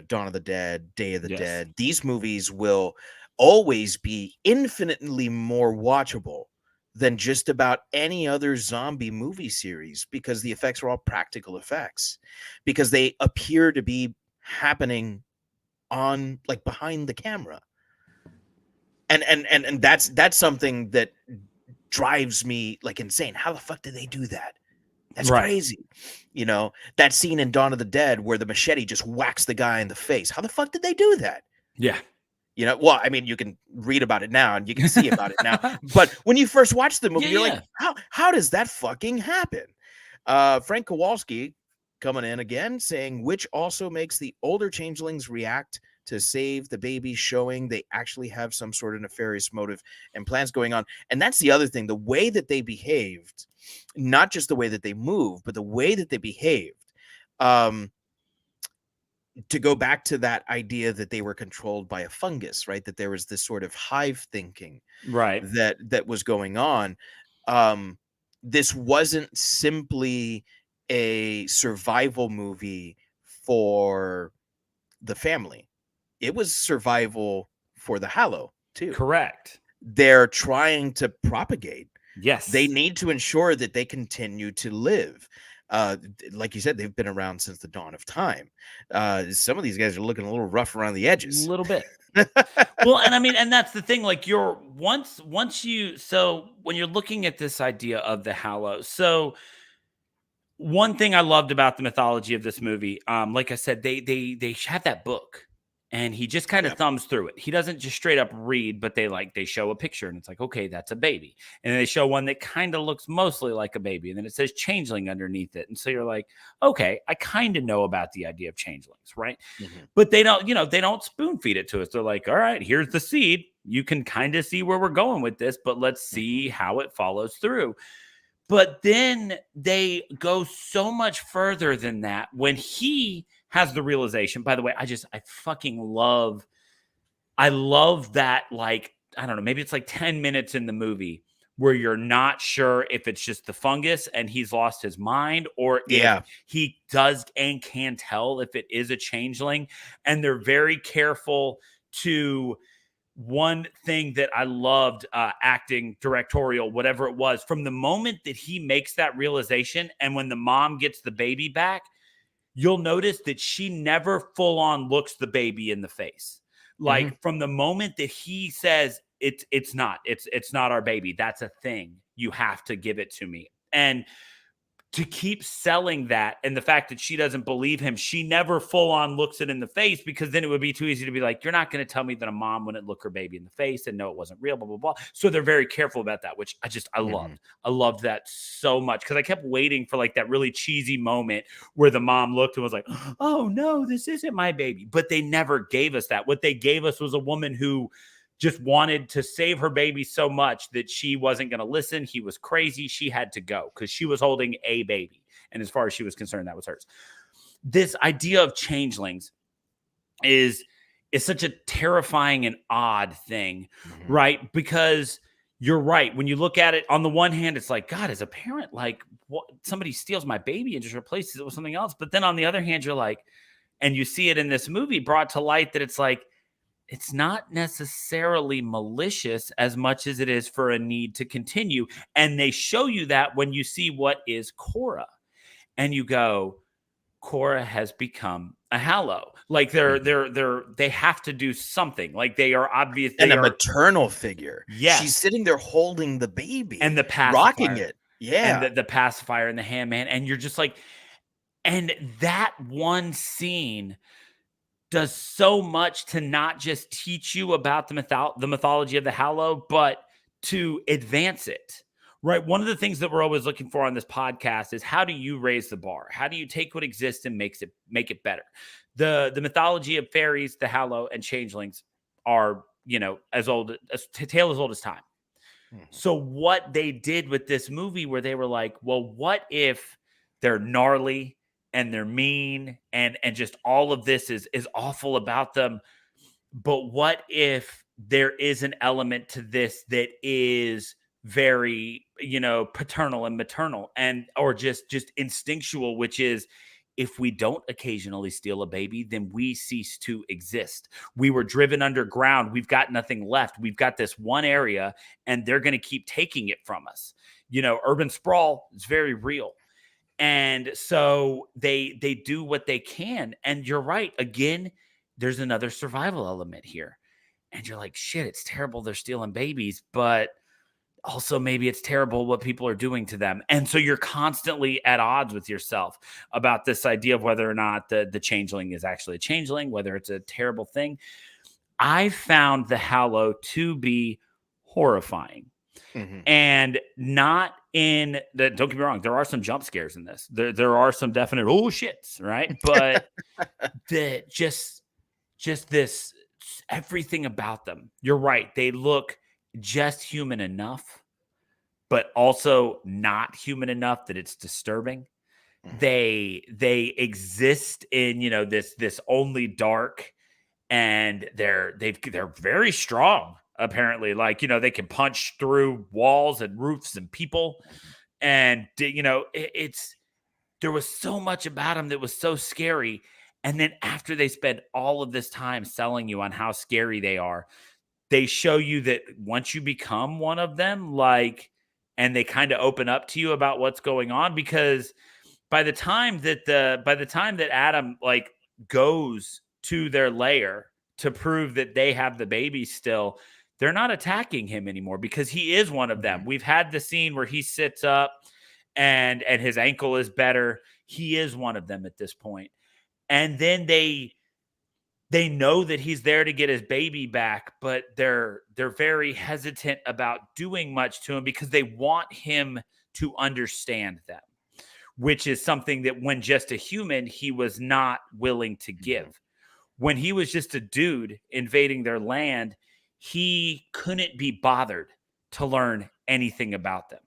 Dawn of the Dead, Day of the Dead, these movies will always be infinitely more watchable than just about any other zombie movie series, because the effects are all practical effects, because they appear to be happening on like behind the camera. And that's something that drives me like insane. How the fuck did they do that? That's crazy. That scene in Dawn of the Dead where the machete just whacks the guy in the face. How the fuck did they do that? Yeah. Well, I mean, you can read about it now and you can see about it now. But when you first watch the movie, you're like, how does that fucking happen? Frank Kowalski coming in again saying, which also makes the older changelings react to save the baby, showing they actually have some sort of nefarious motive and plans going on. And that's the other thing, the way that they behaved, not just the way that they moved, but the way that they behaved. To go back to that idea that they were controlled by a fungus, right? That there was this sort of hive thinking, right, that was going on. This wasn't simply a survival movie for the family. It was survival for the Hallow too. Correct. They're trying to propagate. Yes. They need to ensure that they continue to live. Like you said, they've been around since the dawn of time. Some of these guys are looking a little rough around the edges. A little bit. Well, and I mean, and that's the thing, like so when you're looking at this idea of the Hallow, so one thing I loved about the mythology of this movie, like I said, they have that book and he just kind of thumbs through it. He doesn't just straight up read, but they show a picture and it's like, okay, that's a baby. And then they show one that kind of looks mostly like a baby. And then it says changeling underneath it. And so you're like, okay, I kind of know about the idea of changelings, right? Mm-hmm. But they don't spoon feed it to us. They're like, all right, here's the seed. You can kind of see where we're going with this, but let's see how it follows through. But then they go so much further than that when he has the realization. By the way, I love that, like, I don't know, maybe it's like 10 minutes in the movie where you're not sure if it's just the fungus and he's lost his mind, or if he does and can tell if it is a changeling. And they're very careful to, one thing that I loved, acting, directorial, whatever it was, from the moment that he makes that realization and when the mom gets the baby back, you'll notice that she never full on looks the baby in the face. Like from the moment that he says it's not our baby, that's a thing, you have to give it to me. And to keep selling that, and the fact that she doesn't believe him, she never full on looks it in the face, because then it would be too easy to be like, you're not going to tell me that a mom wouldn't look her baby in the face and know it wasn't real, blah, blah, blah. So they're very careful about that, which I loved. I loved that so much, because I kept waiting for like that really cheesy moment where the mom looked and was like, oh no, this isn't my baby. But they never gave us that. What they gave us was a woman who just wanted to save her baby so much that she wasn't going to listen. He was crazy. She had to go because she was holding a baby. And as far as she was concerned, that was hers. This idea of changelings is such a terrifying and odd thing, right? Because you're right. When you look at it, on the one hand, it's like, God, as a parent, like, what, somebody steals my baby and just replaces it with something else. But then on the other hand, you're like, and you see it in this movie brought to light that it's like, it's not necessarily malicious as much as it is for a need to continue. And they show you that when you see what is Cora. And you go, Cora has become a Hallow. Like they have to do something. Like they are obvious. And a maternal figure. Yes. She's sitting there holding the baby. And the pacifier. Rocking it. Yeah. And the pacifier and the handman. And you're just like, and that one scene does so much to not just teach you about the mythology of the Hallow, but to advance it, right? One of the things that we're always looking for on this podcast is, how do you raise the bar? How do you take what exists and make it better? The mythology of fairies, the Hallow, and changelings are, as old as tale as old as time. So what they did with this movie, where they were like, well, what if they're gnarly and they're mean and just all of this is awful about them, but what if there is an element to this that is very, paternal and maternal, and or just instinctual, which is, if we don't occasionally steal a baby, then we cease to exist. We were driven underground. We've got nothing left. We've got this one area, and they're going to keep taking it from us. Urban sprawl is very real. And so they do what they can. And you're right. Again, there's another survival element here. And you're like, shit, it's terrible they're stealing babies, but also maybe it's terrible what people are doing to them. And so you're constantly at odds with yourself about this idea of whether or not the changeling is actually a changeling, whether it's a terrible thing. I found the Hallow to be horrifying. And not in the, don't get me wrong, there are some jump scares in this. There are some definite oh shits, right? But just this, everything about them. You're right. They look just human enough, but also not human enough that it's disturbing. They exist in, this only dark, and they're very strong. Apparently, like, they can punch through walls and roofs and people. And, there was so much about them that was so scary. And then after they spend all of this time selling you on how scary they are, they show you that once you become one of them, like, and they kind of open up to you about what's going on, because by the time that Adam like goes to their lair to prove that they have the baby still, they're not attacking him anymore, because he is one of them. We've had the scene where he sits up and his ankle is better. He is one of them at this point. And then they know that he's there to get his baby back, but they're very hesitant about doing much to him because they want him to understand them, which is something that when just a human, he was not willing to give. When he was just a dude invading their land, he couldn't be bothered to learn anything about them.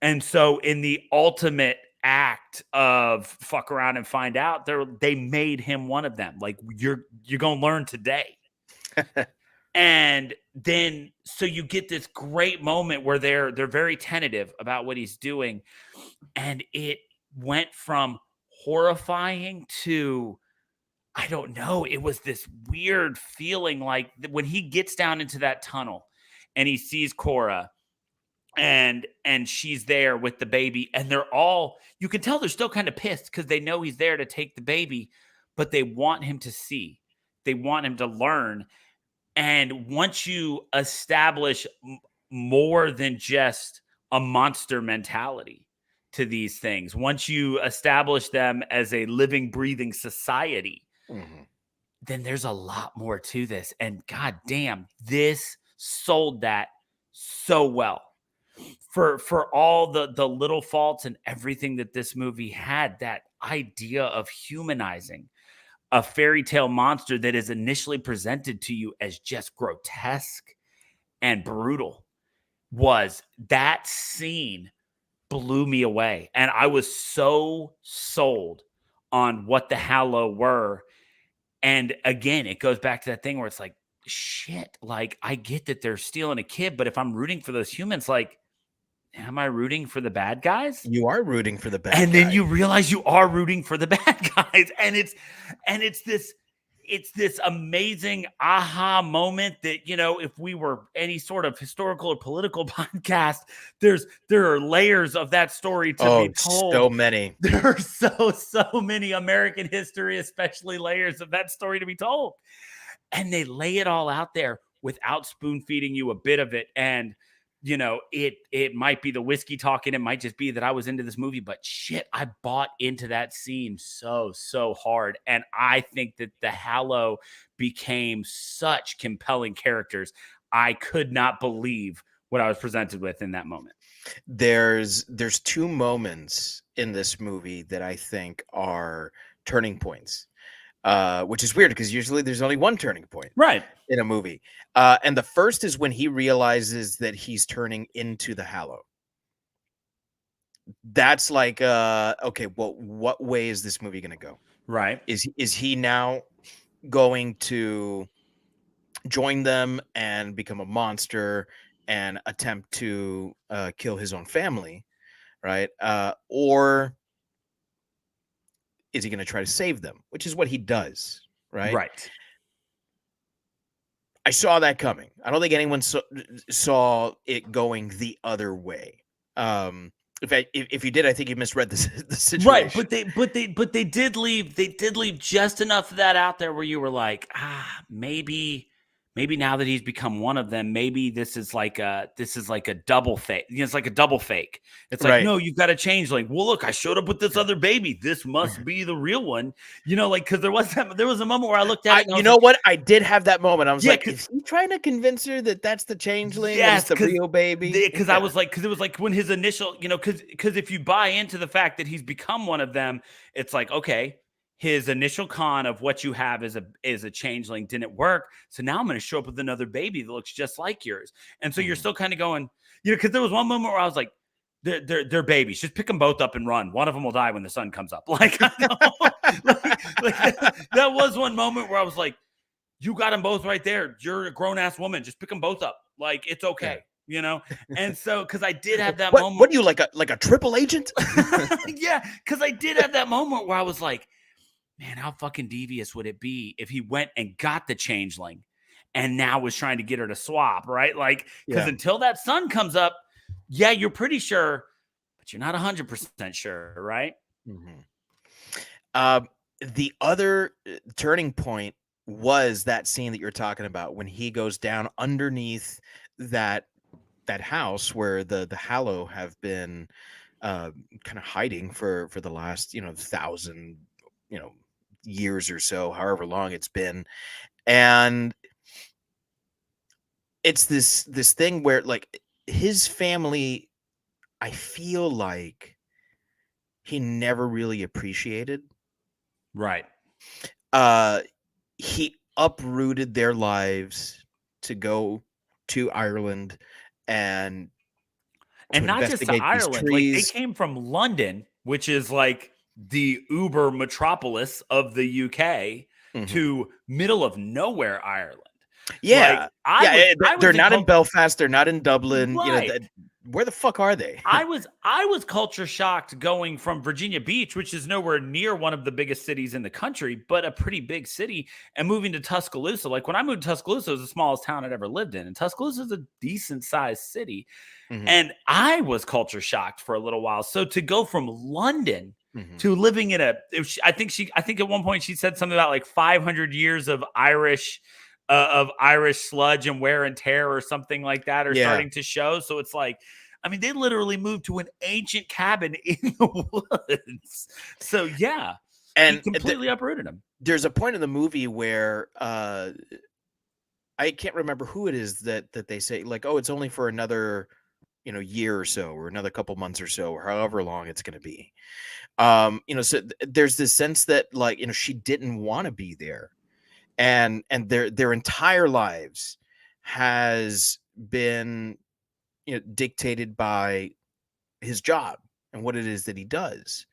And so in the ultimate act of fuck around and find out, they made him one of them. Like, you're going to learn today. And then so you get this great moment where they're very tentative about what he's doing, and it went from horrifying to, I don't know, it was this weird feeling like when he gets down into that tunnel and he sees Cora and she's there with the baby, and they're all, you can tell they're still kind of pissed because they know he's there to take the baby, but they want him to see, they want him to learn. And once you establish more than just a monster mentality to these things, once you establish them as a living, breathing society, then there's a lot more to this. And god damn, this sold that so well. For all the little faults and everything that this movie had, that idea of humanizing a fairy tale monster that is initially presented to you as just grotesque and brutal, was that scene blew me away. And I was so sold on what the Hallow were. And again, it goes back to that thing where it's like, shit, like I get that they're stealing a kid, but if I'm rooting for those humans, like, am I rooting for the bad guys? You are rooting for the bad and guy. then you realize you are rooting for the bad guys. And it's this amazing aha moment that, you know, if we were any sort of historical or political podcast, there are layers of that story to be told. So many. There are so many American history, especially layers of that story to be told. And they lay it all out there without spoon feeding you a bit of it. And you know, it might be the whiskey talking. It might just be that I was into this movie, but shit, I bought into that scene so hard. And I think that the Hallow became such compelling characters. I could not believe what I was presented with in that moment. There's two moments in this movie that I think are turning points, which is weird because usually there's only one turning point, right, in a movie. And the first is when he realizes that he's turning into the Hallow. That's like, okay, well, what way is this movie going to go? Right. Is he now going to join them and become a monster and attempt to kill his own family, right? Or is he going to try to save them, which is what he does, right? Right. I saw that coming. I don't think anyone saw it going the other way. If you did, I think you misread the situation. Right, but they did leave just enough of that out there where you were like, maybe now that he's become one of them, maybe this is like a double fake. You know, it's like a double fake. It's like, no, you've got to change. Like, well, look, I showed up with this other baby. This must be the real one. You know, like, because there was a moment where I looked at it. You know what? I did have that moment. I was like, is he trying to convince her that that's the changeling? Yes, and it's the real baby. Because I was like, because it was like when his initial, you know, because if you buy into the fact that he's become one of them, it's like, okay, his initial con of what you have is a changeling didn't work. So now I'm going to show up with another baby that looks just like yours. And so you're still kind of going, you know, because there was one moment where I was like, they're babies. Just pick them both up and run. One of them will die when the sun comes up. Like, I know, that was one moment where I was like, you got them both right there. You're a grown ass woman. Just pick them both up. Like, it's okay. You know? And so, because I did have that moment. What are you, like a triple agent? Yeah. Because I did have that moment where I was like, man, how fucking devious would it be if he went and got the changeling and now was trying to get her to swap, right? Like, because until that sun comes up, yeah, you're pretty sure, but you're not 100% sure, right? Mm-hmm. The other turning point was that scene that you're talking about when he goes down underneath that house where the Hallow have been kind of hiding for the last 1,000 years or so, however long it's been. And it's this thing where, like, his family, I feel like he never really appreciated. Right. He uprooted their lives to go to Ireland and not just to Ireland. Like, they came from London, which is like the uber metropolis of the UK, to middle of nowhere Ireland. Yeah, Like I yeah. was They're in not in Belfast. They're not in Dublin. You know, right. where the fuck are they? I was culture shocked going from Virginia Beach, which is nowhere near one of the biggest cities in the country, but a pretty big city, and moving to Tuscaloosa. Like when I moved to Tuscaloosa, it was the smallest town I'd ever lived in, and Tuscaloosa is a decent sized city. Mhm. And I was culture shocked for a little while. So to go from London to living in I think at one point she said something about like 500 years of Irish sludge and wear and tear or something like that are starting to show. So it's like, I mean, they literally moved to an ancient cabin in the woods. So yeah, And he completely uprooted them. There's a point in the movie where I can't remember who it is that they say like, oh, it's only for another, you know, year or so, or another couple months or so, or however long it's going to be. You know, so there's this sense that like, you know, she didn't want to be there, and their entire lives has been, you know, dictated by his job and what it is that he does,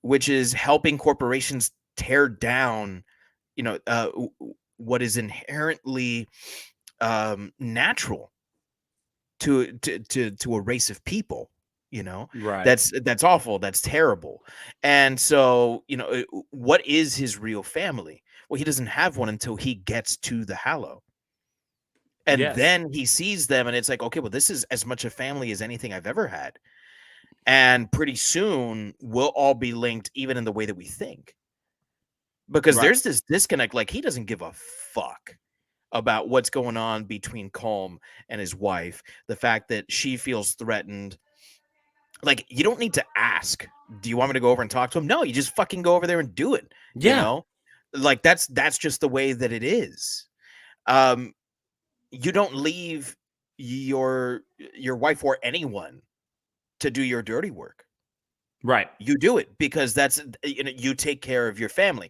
which is helping corporations tear down, you know, what is inherently natural to a race of people. You know, Right. that's awful. That's terrible. And so, you know, what is his real family? Well, he doesn't have one until he gets to the Hallow. And Yes. then he sees them and it's like, okay, well, this is as much a family as anything I've ever had. And pretty soon we'll all be linked, even in the way that we think. Because Right. there's this disconnect. Like, he doesn't give a fuck about what's going on between Colm and his wife. The fact that she feels threatened. Like, you don't need to ask, do you want me to go over and talk to him? No, you just fucking go over there and do it. You Yeah. know? Like, that's just the way that it is. You don't leave your wife or anyone to do your dirty work. Right. You do it because that's, you know, you take care of your family.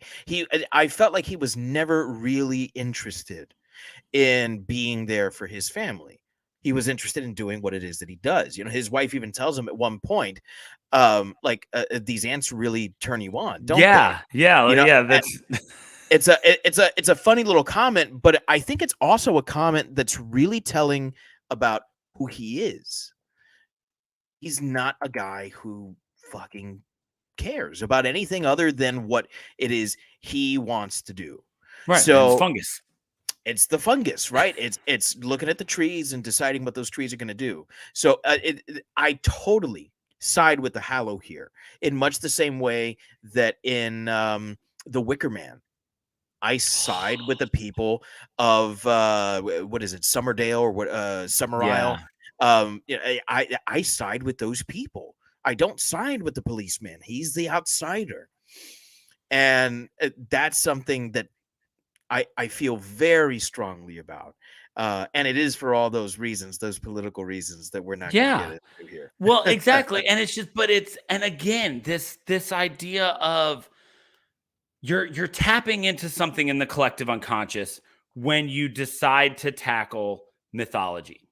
I felt like he was never really interested in being there for his family. He was interested in doing what it is that he does. You know, his wife even tells him at one point, these ants really turn you on, don't they? Yeah. You know, yeah. That's it's a funny little comment, but I think it's also a comment that's really telling about who he is. He's not a guy who fucking cares about anything other than what it is he wants to do. right. So It's fungus. it's the fungus, right? It's looking at the trees and deciding what those trees are going to do. So I totally side with the Hallow here, in much the same way that in The Wicker Man, I side with the people of what is it, Summerdale or what Summer Isle. You know, I side with those people. I don't side with the policeman. He's the outsider, and that's something that I feel very strongly about. And it is for all those reasons, those political reasons that we're not going to get into here. Well, exactly. And it's just, and again, this idea of you're tapping into something in the collective unconscious when you decide to tackle mythology,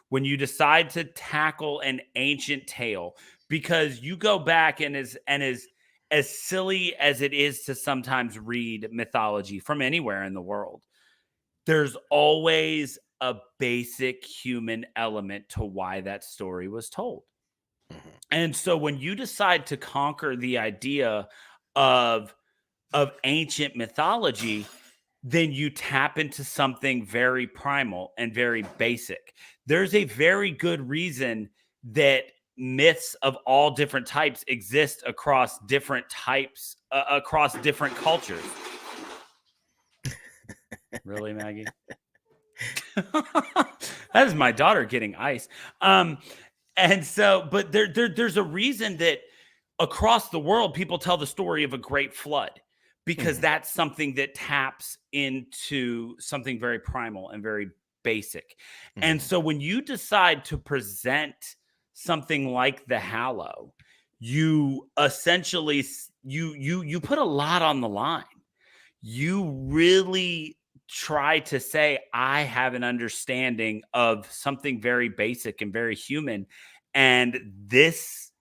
when you decide to tackle an ancient tale, because you go back and as silly as it is to sometimes read mythology from anywhere in the world, there's always a basic human element to why that story was told. And so when you decide to conquer the idea of ancient mythology, then you tap into something very primal and very basic. There's a very good reason that myths of all different types exist across different types, across different cultures. Really, Maggie? That is my daughter getting ice. And so, but there's a reason that across the world, people tell the story of a great flood, because that's something that taps into something very primal and very basic. And so when you decide to present something like the Hallow, you essentially you put a lot on the line. You really try to say, I have an understanding of something very basic and very human. And this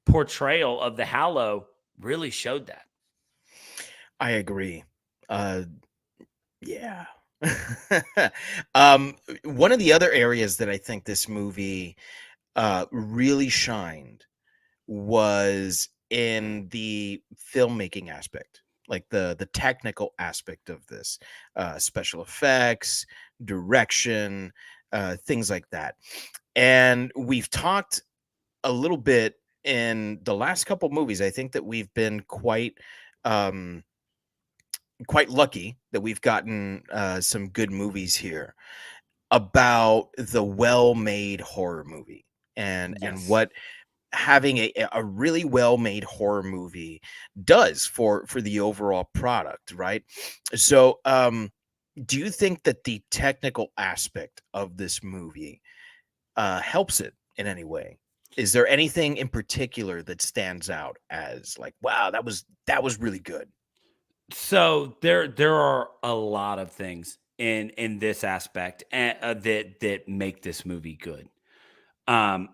portrayal of the Hallow really showed that. I agree. Yeah. One of the other areas that I think this movie really shined was in the filmmaking aspect, like the technical aspect of this, special effects, direction, things like that. And we've talked a little bit in the last couple movies. I think that we've been um, quite lucky that we've gotten some good movies here about the well-made horror movie and Yes. what having a really well-made horror movie does for the overall product, right? So do you think that the technical aspect of this movie helps it in any way? Is there anything in particular that stands out as like, wow, that was really good? So there are a lot of things in this aspect that make this movie good. Um,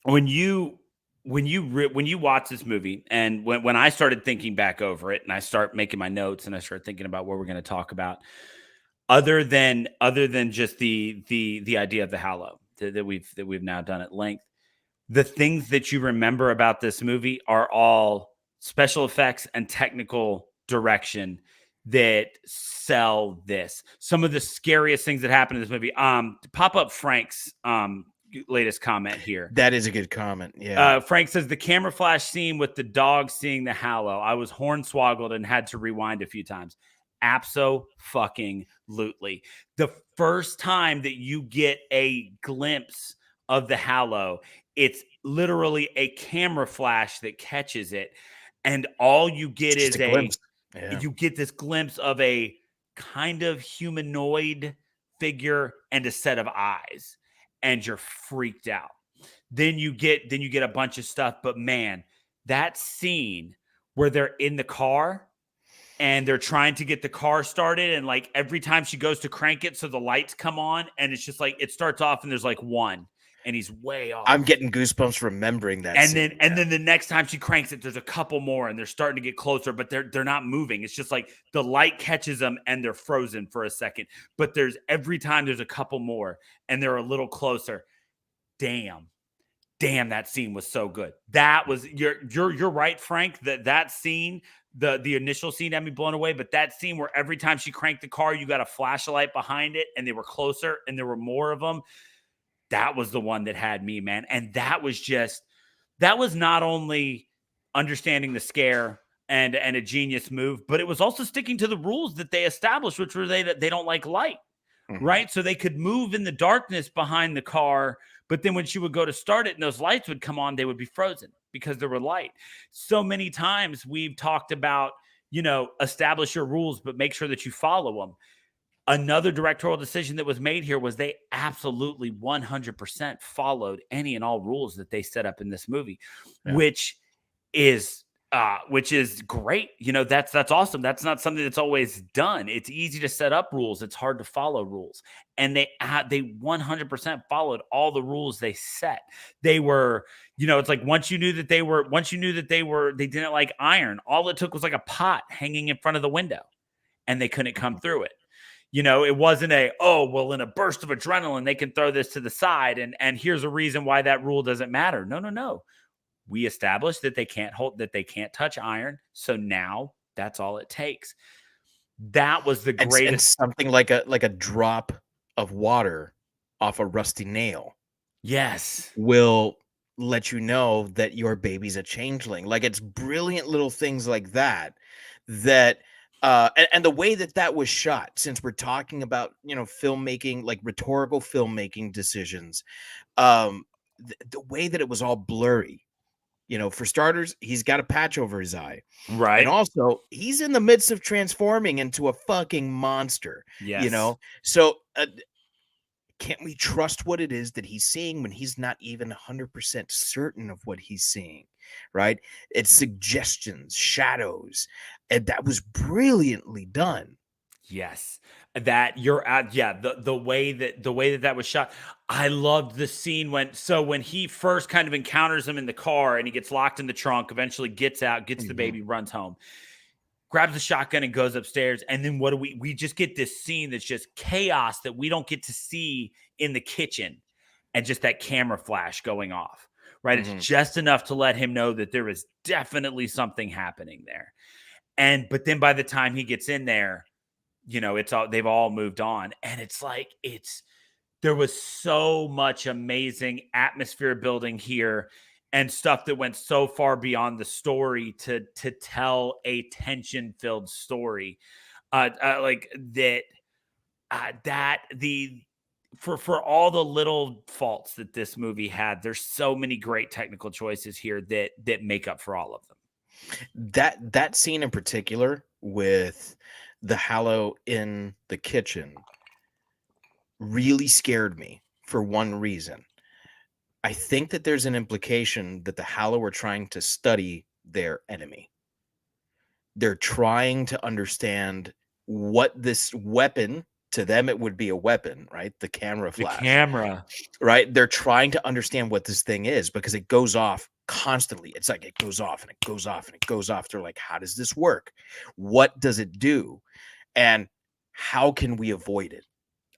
when you when you watch this movie, and when I started thinking back over it, and I start making my notes, and I start thinking about what we're going to talk about, other than just the idea of the Hallow that we've now done at length, the things that you remember about this movie are all special effects and technical direction that sell this. Some of the scariest things that happen in this movie. Pop up Frank's latest comment here. That is a good comment. Yeah. Frank says the camera flash scene with the dog seeing the Hallow. I was hornswoggled and had to rewind a few times. Abso-fucking-lutely. The first time that you get a glimpse of the Hallow, it's literally a camera flash that catches it, and all you get Just is a glimpse. Yeah. you get this glimpse of a kind of humanoid figure and a set of eyes, and you're freaked out. Then you get a bunch of stuff, but man, that scene where they're in the car and they're trying to get the car started, and like every time she goes to crank it so the lights come on, and it's just like it starts off and there's like one and he's way off. I'm getting goosebumps remembering that And scene. then the next time she cranks it, there's a couple more and they're starting to get closer, but they're not moving. It's just like the light catches them and they're frozen for a second. But there's every time there's a couple more and they're a little closer. Damn, that scene was so good. That was you're right, Frank. That scene, the initial scene had me blown away, but that scene where every time she cranked the car, you got a flashlight behind it, and they were closer, and there were more of them. That was the one that had me, man. And that was not only understanding the scare and a genius move, but it was also sticking to the rules that they established, which were that they don't like light. Mhm. Right. So they could move in the darkness behind the car, but then when she would go to start it and those lights would come on, they would be frozen because there were light. So many times we've talked about, establish your rules, but make sure that you follow them. Another directorial decision that was made here was they absolutely 100% followed any and all rules that they set up in this movie, Yeah. which is great. That's awesome. That's not something that's always done. It's easy to set up rules. It's hard to follow rules. And they 100% followed all the rules they set. They were, it's like once you knew that they didn't like iron, all it took was like a pot hanging in front of the window and they couldn't come through it. It wasn't in a burst of adrenaline, they can throw this to the side. And here's a reason why that rule doesn't matter. No. We established that they can't touch iron. So now that's all it takes. That was the And greatest. something like a drop of water off a rusty nail Yes. will let you know that your baby's a changeling. Like, it's brilliant little things like that and the way that was shot, since we're talking about filmmaking, like rhetorical filmmaking decisions, the way that it was all blurry. For starters, he's got a patch over his eye. Right. And also, he's in the midst of transforming into a fucking monster. Yes. So can't we trust what it is that he's seeing when he's not even 100% certain of what he's seeing, right? It's suggestions, shadows, and that was brilliantly done. Yes. That you're at. Yeah. The way that was shot. I loved the scene when he first kind of encounters him in the car and he gets locked in the trunk, eventually gets out, gets the baby, runs home. grabs the shotgun and goes upstairs. And then what do we just get this scene that's just chaos that we don't get to see in the kitchen, and just that camera flash going off, right? It's just enough to let him know that there is definitely something happening there. But then by the time he gets in there, they've all moved on. And it's like, there was so much amazing atmosphere building here and stuff that went so far beyond the story to tell a tension-filled story. For all the little faults that this movie had, there's so many great technical choices here that make up for all of them. That scene in particular with the Hallow in the kitchen really scared me for one reason. I think that there's an implication that the Hallow are trying to study their enemy. They're trying to understand what this weapon, to them it would be a weapon, right? The camera flash. The camera. Right? They're trying to understand what this thing is because it goes off constantly. It's like it goes off and it goes off and it goes off. They're like, how does this work? What does it do? And how can we avoid it?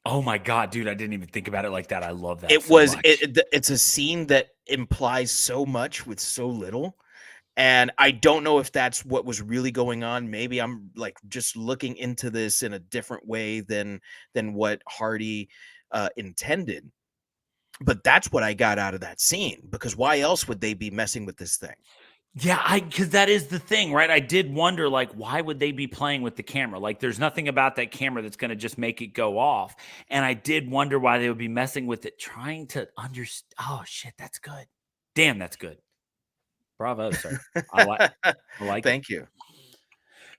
Oh my God, dude, I didn't even think about it like that. I love that. It's a scene that implies so much with so little. And I don't know if that's what was really going on. Maybe I'm like just looking into this in a different way than what Hardy intended. But that's what I got out of that scene, because why else would they be messing with this thing? Yeah, because that is the thing, right? I did wonder, like, why would they be playing with the camera? Like, there's nothing about that camera that's going to just make it go off. And I did wonder why they would be messing with it, trying to understand. Oh, shit, that's good. Damn, that's good. Bravo, sir. I like Thank you.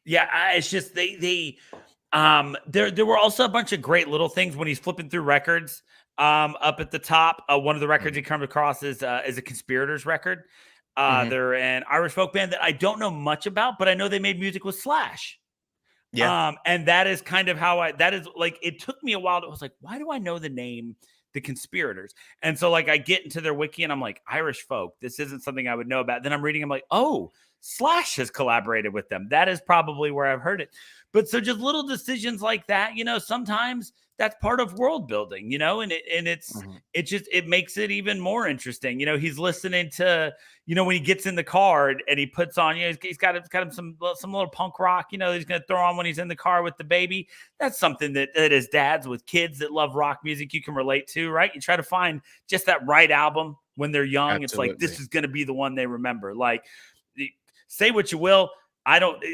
Yeah, it's just there were also a bunch of great little things when he's flipping through records up at the top. One of the records he comes across is a Conspirators record. They're an Irish folk band that I don't know much about, but I know they made music with Slash. Yeah. And that is kind of how that is like, it took me a while. It was like, why do I know the name The Conspirators? And so like I get into their wiki and I'm like, Irish folk, this isn't something I would know about. Then I'm reading, I'm like, oh, Slash has collaborated with them. That is probably where I've heard it. But so just little decisions like that, sometimes that's part of world building, and it makes it even more interesting. He's listening to, when he gets in the car and he puts on, he's got some little punk rock, he's going to throw on when he's in the car with the baby. That's something that as dads with kids that love rock music, you can relate to, right? You try to find just that right album when they're young. Absolutely. It's like, this is going to be the one they remember. Like, say what you will.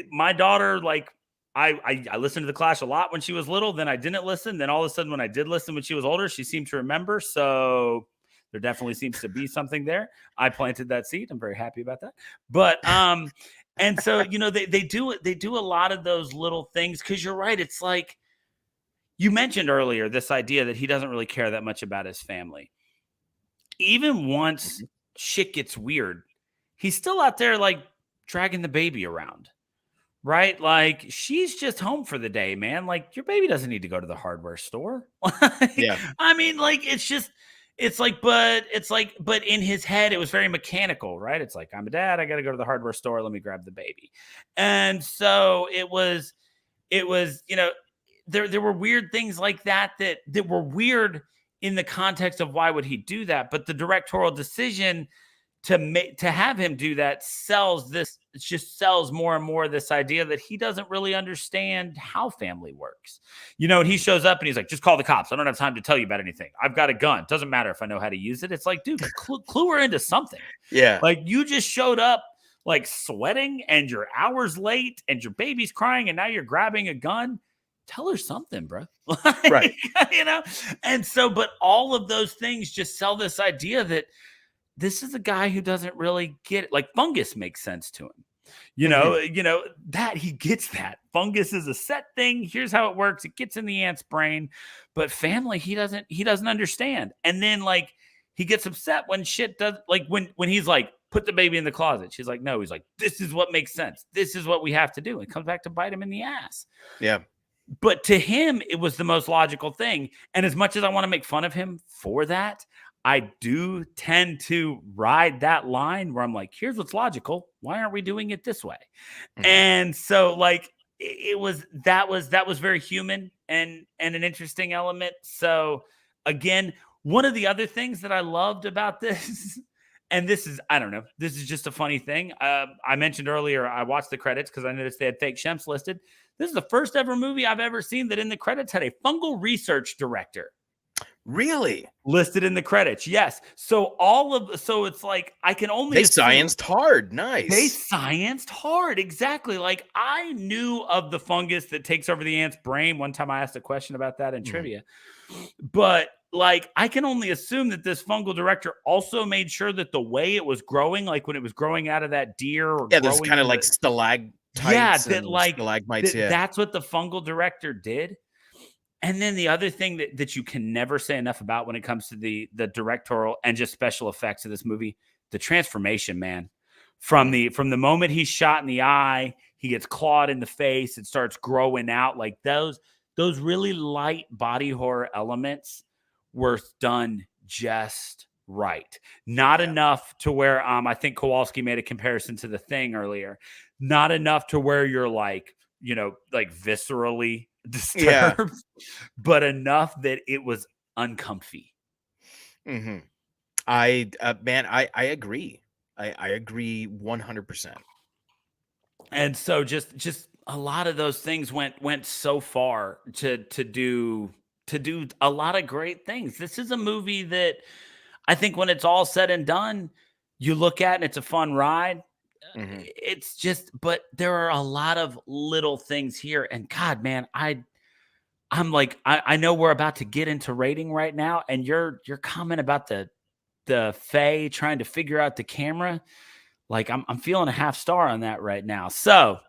My daughter, like, I listened to The Clash a lot when she was little. Then I didn't listen. Then all of a sudden, when I did listen when she was older, she seemed to remember. So there definitely seems to be something there. I planted that seed. I'm very happy about that. But and so they do a lot of those little things, because you're right. It's like you mentioned earlier, this idea that he doesn't really care that much about his family. Even once shit gets weird, he's still out there like dragging the baby around. Right? Like, she's just home for the day, man. Like, your baby doesn't need to go to the hardware store. Yeah. I mean, like, but in his head, it was very mechanical, right? It's like, I'm a dad. I got to go to the hardware store. Let me grab the baby. And so it was, there were weird things like that were weird in the context of why would he do that? But the directorial decision to have him do that sells more and more this idea that he doesn't really understand how family works. And he shows up and he's like, just call the cops. I don't have time to tell you about anything. I've got a gun. Doesn't matter if I know how to use it. It's like, dude, clue her into something. Yeah. Like, you just showed up like sweating and you're hours late and your baby's crying and now you're grabbing a gun. Tell her something, bro. Right. And so, but all of those things just sell this idea that this is a guy who doesn't really get it. Like, fungus makes sense to him. That he gets that. Fungus is a set thing. Here's how it works. It gets in the ant's brain. But family, he doesn't understand. And then, like, he gets upset when shit does, like, when he's like, put the baby in the closet. She's like, no. He's like, this is what makes sense. This is what we have to do. It comes back to bite him in the ass. Yeah. But to him, it was the most logical thing. And as much as I want to make fun of him for that, I do tend to ride that line where I'm like, here's what's logical. Why aren't we doing it this way? And so like it was that was very human and an interesting element. So again, one of the other things that I loved about this, and this is, I don't know, this is just a funny thing. I mentioned earlier, I watched the credits because I noticed they had fake Shemps listed. This is the first ever movie I've ever seen that in the credits had a fungal research director. Really? Listed in the credits, yes. So it's like I can only They scienced hard. Nice. They scienced hard, exactly. Like I knew of the fungus that takes over the ant's brain. One time I asked a question about that in trivia, but like I can only assume that this fungal director also made sure that the way it was growing, like when it was growing out of that deer, or there's kind of like stalagmites. Stalagmites. That's what the fungal director did. And then the other thing that you can never say enough about when it comes to the directorial and just special effects of this movie, the transformation, man. From the moment he's shot in the eye, he gets clawed in the face, it starts growing out. Like those really light body horror elements were done just right. Not enough to where I think Kowalski made a comparison to The Thing earlier. Not enough to where you're like, you know, like viscerally disturbed, but enough that it was uncomfy. I agree. I agree 100%. And so just a lot of those things went so far to do a lot of great things. This is a movie that I think when it's all said and done, you look at and it's a fun ride. It's just, but there are a lot of little things here. And God, man, I'm like, I know we're about to get into rating right now, and your comment about the Fae trying to figure out the camera, like I'm feeling a half star on that right now. So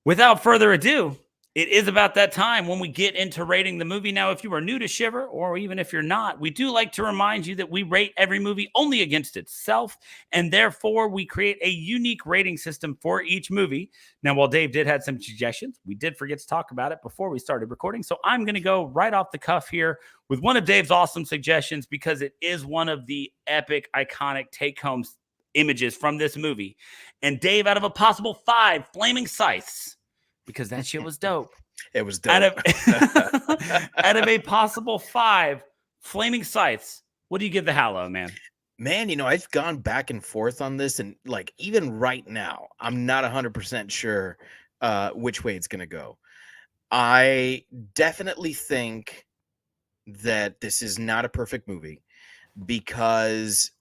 without further ado, it is about that time when we get into rating the movie. Now, if you are new to Shiver, or even if you're not, we do like to remind you that we rate every movie only against itself, and therefore we create a unique rating system for each movie. Now, while Dave did have some suggestions, we did forget to talk about it before we started recording, so I'm going to go right off the cuff here with one of Dave's awesome suggestions, because it is one of the epic, iconic take-home images from this movie. And Dave, out of a possible 5 flaming scythes, because that shit was dope. It was dope. Out of a possible 5 flaming scythes, what do you give the Hallow, man? Man, you know, I've gone back and forth on this, and like even right now, I'm not 100% sure which way it's going to go. I definitely think that this is not a perfect movie, because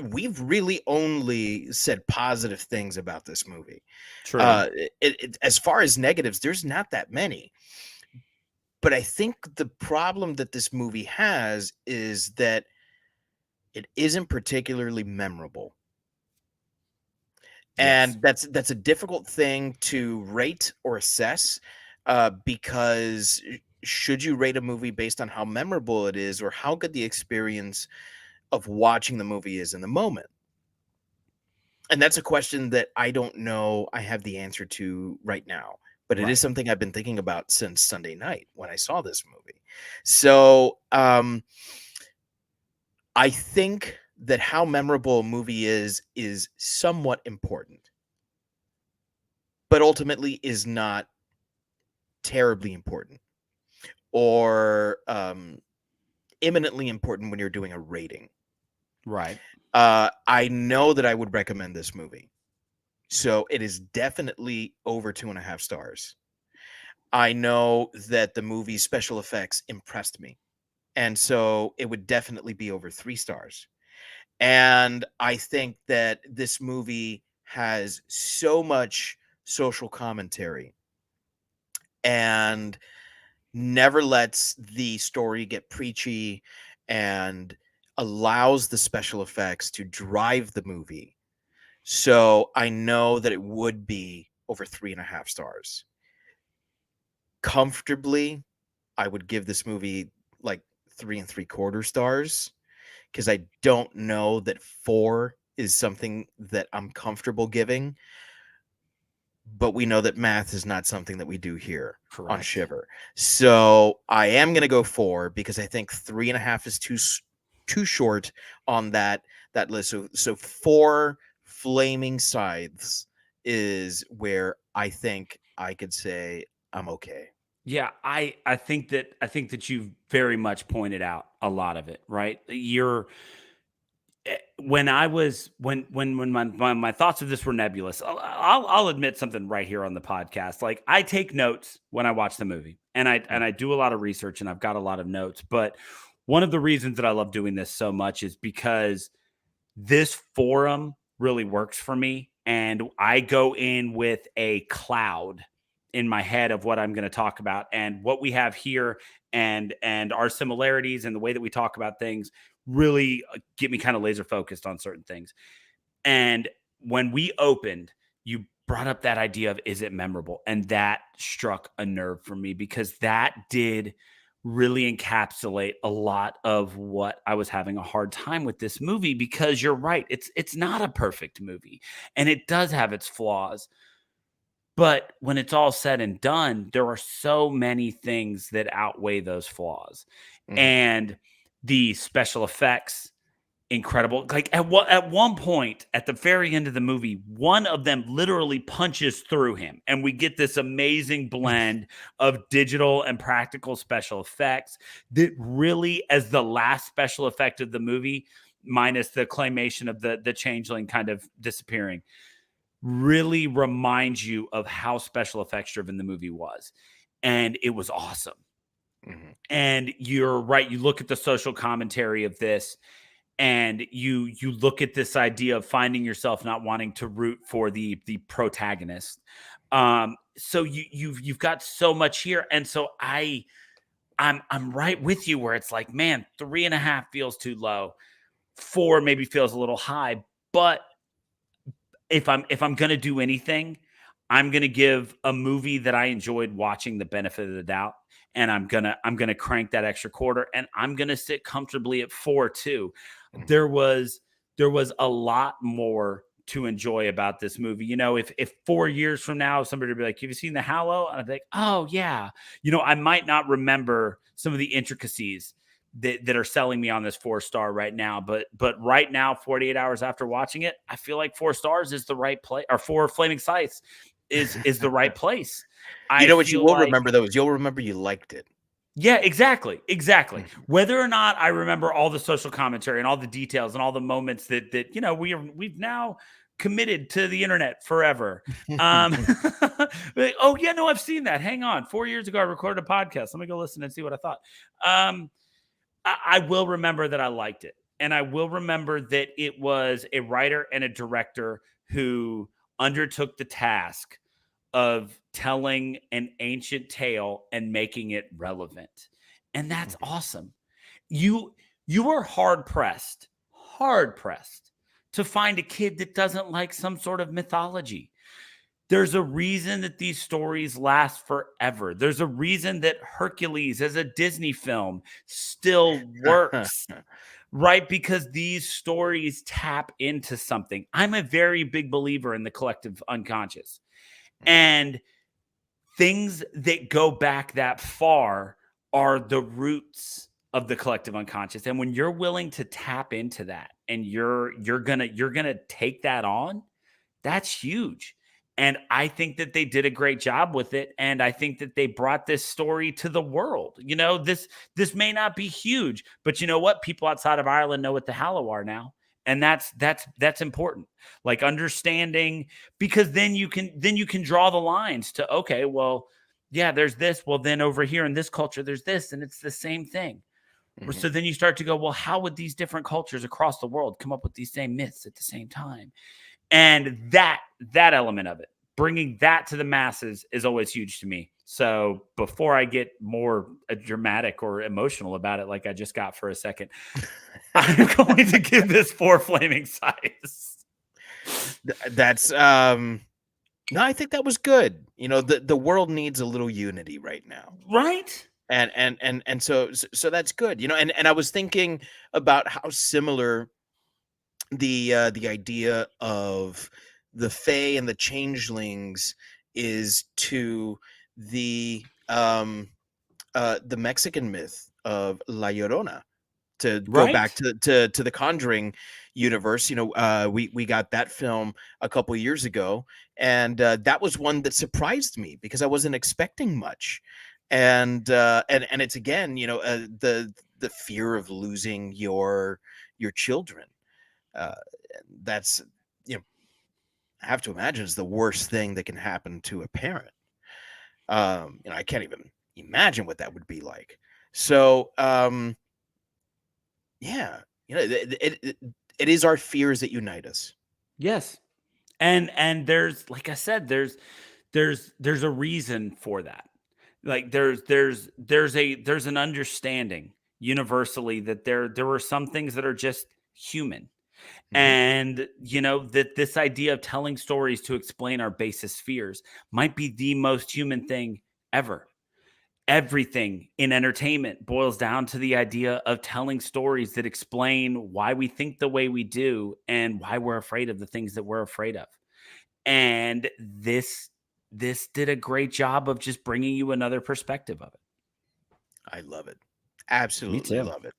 we've really only said positive things about this movie. True. As far as negatives, there's not that many. But I think the problem that this movie has is that it isn't particularly memorable. Yes. And that's a difficult thing to rate or assess, because should you rate a movie based on how memorable it is, or how good the experience of watching the movie is in the moment? And that's a question that I don't know I have the answer to right now, but it is something I've been thinking about since Sunday night when I saw this movie. So I think that how memorable a movie is somewhat important, but ultimately is not terribly important or imminently important when you're doing a rating. Right. I know that I would recommend this movie. So it is definitely over 2.5 stars. I know that the movie's special effects impressed me, and so it would definitely be over 3 stars. And I think that this movie has so much social commentary and never lets the story get preachy, and allows the special effects to drive the movie. So I know that it would be over 3.5 stars. Comfortably, I would give this movie like 3 3/4 stars, because I don't know that 4 is something that I'm comfortable giving. But we know that math is not something that we do here on Shiver. So I am going to go 4, because I think 3.5 is too short on that list. So 4 flaming scythes is where I think I could say I'm okay. Yeah, I think that you've very much pointed out a lot of it, right? When I was when my thoughts of this were nebulous. I'll admit something right here on the podcast. Like, I take notes when I watch the movie, and I do a lot of research, and I've got a lot of notes. But one of the reasons that I love doing this so much is because this forum really works for me, and I go in with a cloud in my head of what I'm going to talk about, and what we have here, and our similarities and the way that we talk about things really get me kind of laser focused on certain things. And when we opened, you brought up that idea of, is it memorable? And that struck a nerve for me, because that did really encapsulate a lot of what I was having a hard time with this movie. Because you're right, it's not a perfect movie, and it does have its flaws. But when it's all said and done, there are so many things that outweigh those flaws. And the special effects, incredible. Like, at one point at the very end of the movie, one of them literally punches through him, and we get this amazing blend of digital and practical special effects that really, as the last special effect of the movie, minus the claymation of the changeling kind of disappearing, really reminds you of how special effects driven the movie was. And it was awesome. And you're right, you look at the social commentary of this, and you look at this idea of finding yourself not wanting to root for the protagonist. So you've got so much here. And so I'm right with you, where it's like, man, 3.5 feels too low, 4 maybe feels a little high. But if I'm gonna do anything, I'm gonna give a movie that I enjoyed watching the benefit of the doubt, and I'm gonna crank that extra quarter, and I'm gonna sit comfortably at 4 too. There was a lot more to enjoy about this movie. You know, if 4 years from now somebody would be like, "Have you seen the Hallow?" And I'd be like, "Oh yeah." You know, I might not remember some of the intricacies that are selling me on this 4-star right now, but right now, 48 hours after watching it, I feel like 4 stars is the right place, or 4 flaming sights is the right place. You I know what you feel will like, remember, though, is you'll remember you liked it. yeah, exactly. Whether or not I remember all the social commentary and all the details and all the moments that you know, we've now committed to the internet forever. Like, oh yeah, no, I've seen that. Hang on, 4 years ago I recorded a podcast. Let me go listen and see what I thought. I will remember that I liked it. And I will remember that it was a writer and a director who undertook the task of telling an ancient tale and making it relevant. And that's awesome. You are hard pressed to find a kid that doesn't like some sort of mythology. There's a reason that these stories last forever. There's a reason that Hercules as a Disney film still works, right? Because these stories tap into something. I'm a very big believer in the collective unconscious. And things that go back that far are the roots of the collective unconscious. And when you're willing to tap into that, and you're gonna take that on, that's huge. And I think that they did a great job with it. And I think that they brought this story to the world. You know, this may not be huge, but you know what? People outside of Ireland know what the Hallow are now. And that's important. Like, understanding, because then you can draw the lines to, okay, well, yeah, there's this. Well, then over here in this culture, there's this, and it's the same thing. So then you start to go, well, how would these different cultures across the world come up with these same myths at the same time? And that element of it, bringing that to the masses, is always huge to me. So before I get more dramatic or emotional about it, like I just got for a second, I'm going to give this 4 flaming sighs. That's no, I think that was good. You know, the world needs a little unity right now, right? And so that's good. You know, and I was thinking about how similar the idea of the Fae and the changelings is to the Mexican myth of La Llorona. to go back Right. to the Conjuring universe. We got that film a couple of years ago, and that was one that surprised me because I wasn't expecting much. And it's again, the fear of losing your children. Uh, that's I have to imagine is the worst thing that can happen to a parent. I can't even imagine what that would be like. So, yeah, it is our fears that unite us. Yes. And there's, like I said, there's a reason for that. Like there's an understanding universally that there are some things that are just human. Mhm. And that this idea of telling stories to explain our basest fears might be the most human thing ever. Everything in entertainment boils down to the idea of telling stories that explain why we think the way we do and why we're afraid of the things that we're afraid of. And this did a great job of just bringing you another perspective of it. I love it. Me Absolutely too. love it.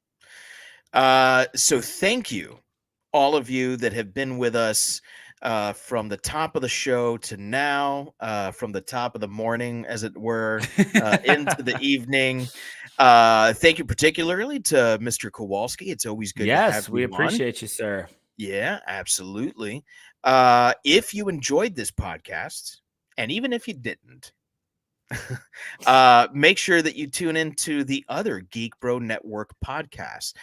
So thank you, all of you that have been with us from the top of the show to now, from the top of the morning, as it were, into the evening. Thank you particularly to Mr. Kowalski. It's always good to have Yes, we you on. appreciate you, sir. Yeah, absolutely. If you enjoyed this podcast, and even if you didn't, make sure that you tune into the other Geek Bro Network podcasts,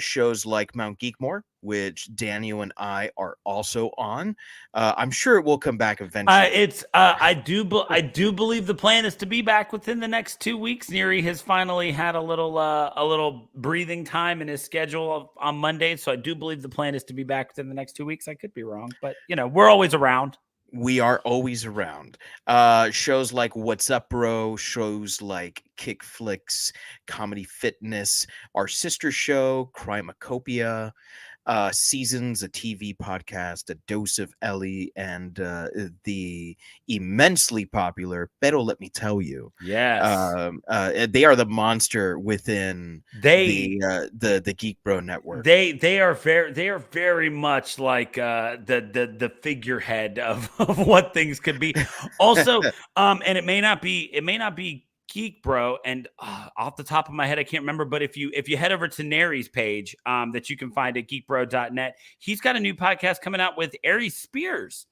shows like Mount Geekmore, which Daniel and I are also on. I'm sure it will come back eventually. I do believe the plan is to be back within the next 2 weeks. Neri has finally had a little breathing time in his schedule on Monday, so I do believe the plan is to be back within the next 2 weeks. I could be wrong, but we're always around. We are always around. Shows like What's Up Bro, shows like Kick Flicks, Comedy Fitness, our sister show, Crimacopia, Seasons, a TV podcast, A Dose of Ellie, and the immensely popular Pero Let Me Tell You. Yes. They are the monster within They the Geek Bro Network. they are very much like the figurehead of what things could be. Also, and it may not be Geek Bro, and off the top of my head I can't remember, but if you head over to Neri's page that you can find at geekbro.net, he's got a new podcast coming out with Ari Spears,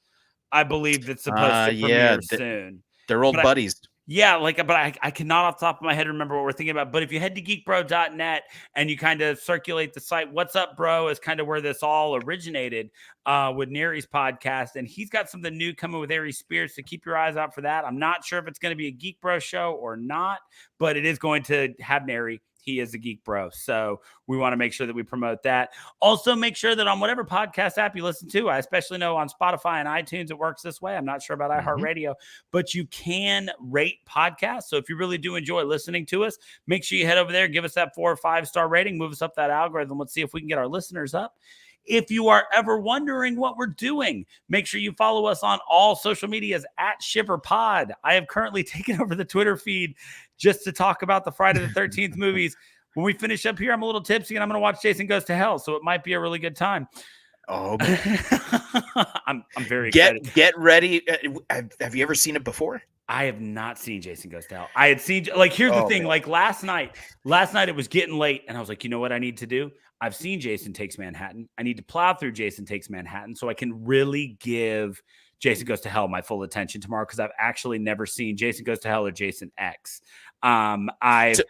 I believe, that's supposed to premiere soon. They're old buddies. Yeah, but I cannot off the top of my head remember what we're thinking about. But if you head to geekbro.net and you kind of circulate the site, What's Up Bro is kind of where this all originated with Neri's podcast. And he's got something new coming with Ari Spears, so keep your eyes out for that. I'm not sure if it's going to be a Geek Bro show or not, but it is going to have Neri. He is a Geek Bro. So we want to make sure that we promote that. Also, make sure that on whatever podcast app you listen to, I especially know on Spotify and iTunes, it works this way. I'm not sure about iHeartRadio, but you can rate podcasts. So if you really do enjoy listening to us, make sure you head over there, give us that 4 or 5 star rating, move us up that algorithm. Let's see if we can get our listeners up. If you are ever wondering what we're doing, make sure you follow us on all social medias at Shiver Pod. I have currently taken over the Twitter feed just to talk about the Friday the 13th movies. When we finish up here, I'm a little tipsy and I'm going to watch Jason Goes to Hell, so it might be a really good time. Oh, I'm very excited. Get ready. Have you ever seen it before? I have not seen Jason Goes to Hell. I had seen, here's the thing. Man. Like last night it was getting late and I was like, you know what I need to do? I've seen Jason Takes Manhattan. I need to plow through Jason Takes Manhattan so I can really give Jason Goes to Hell my full attention tomorrow, because I've actually never seen Jason Goes to Hell or Jason X. I've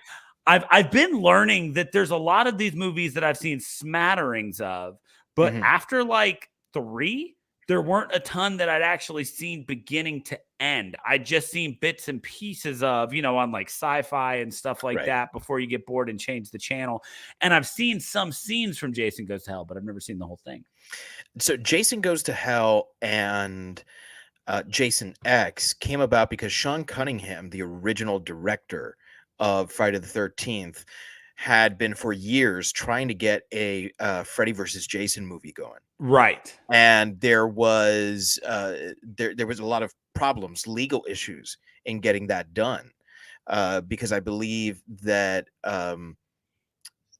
been learning that there's a lot of these movies that I've seen smatterings of, but after like 3, there weren't a ton that I'd actually seen beginning to end. I'd just seen bits and pieces of, on like Sci-Fi and stuff like that before you get bored and change the channel. And I've seen some scenes from Jason Goes to Hell, but I've never seen the whole thing. So Jason Goes to Hell and Jason X came about because Sean Cunningham, the original director of Friday the 13th, had been for years trying to get a Freddy versus Jason movie going. Right. And there was there was a lot of problems, legal issues in getting that done, because I believe that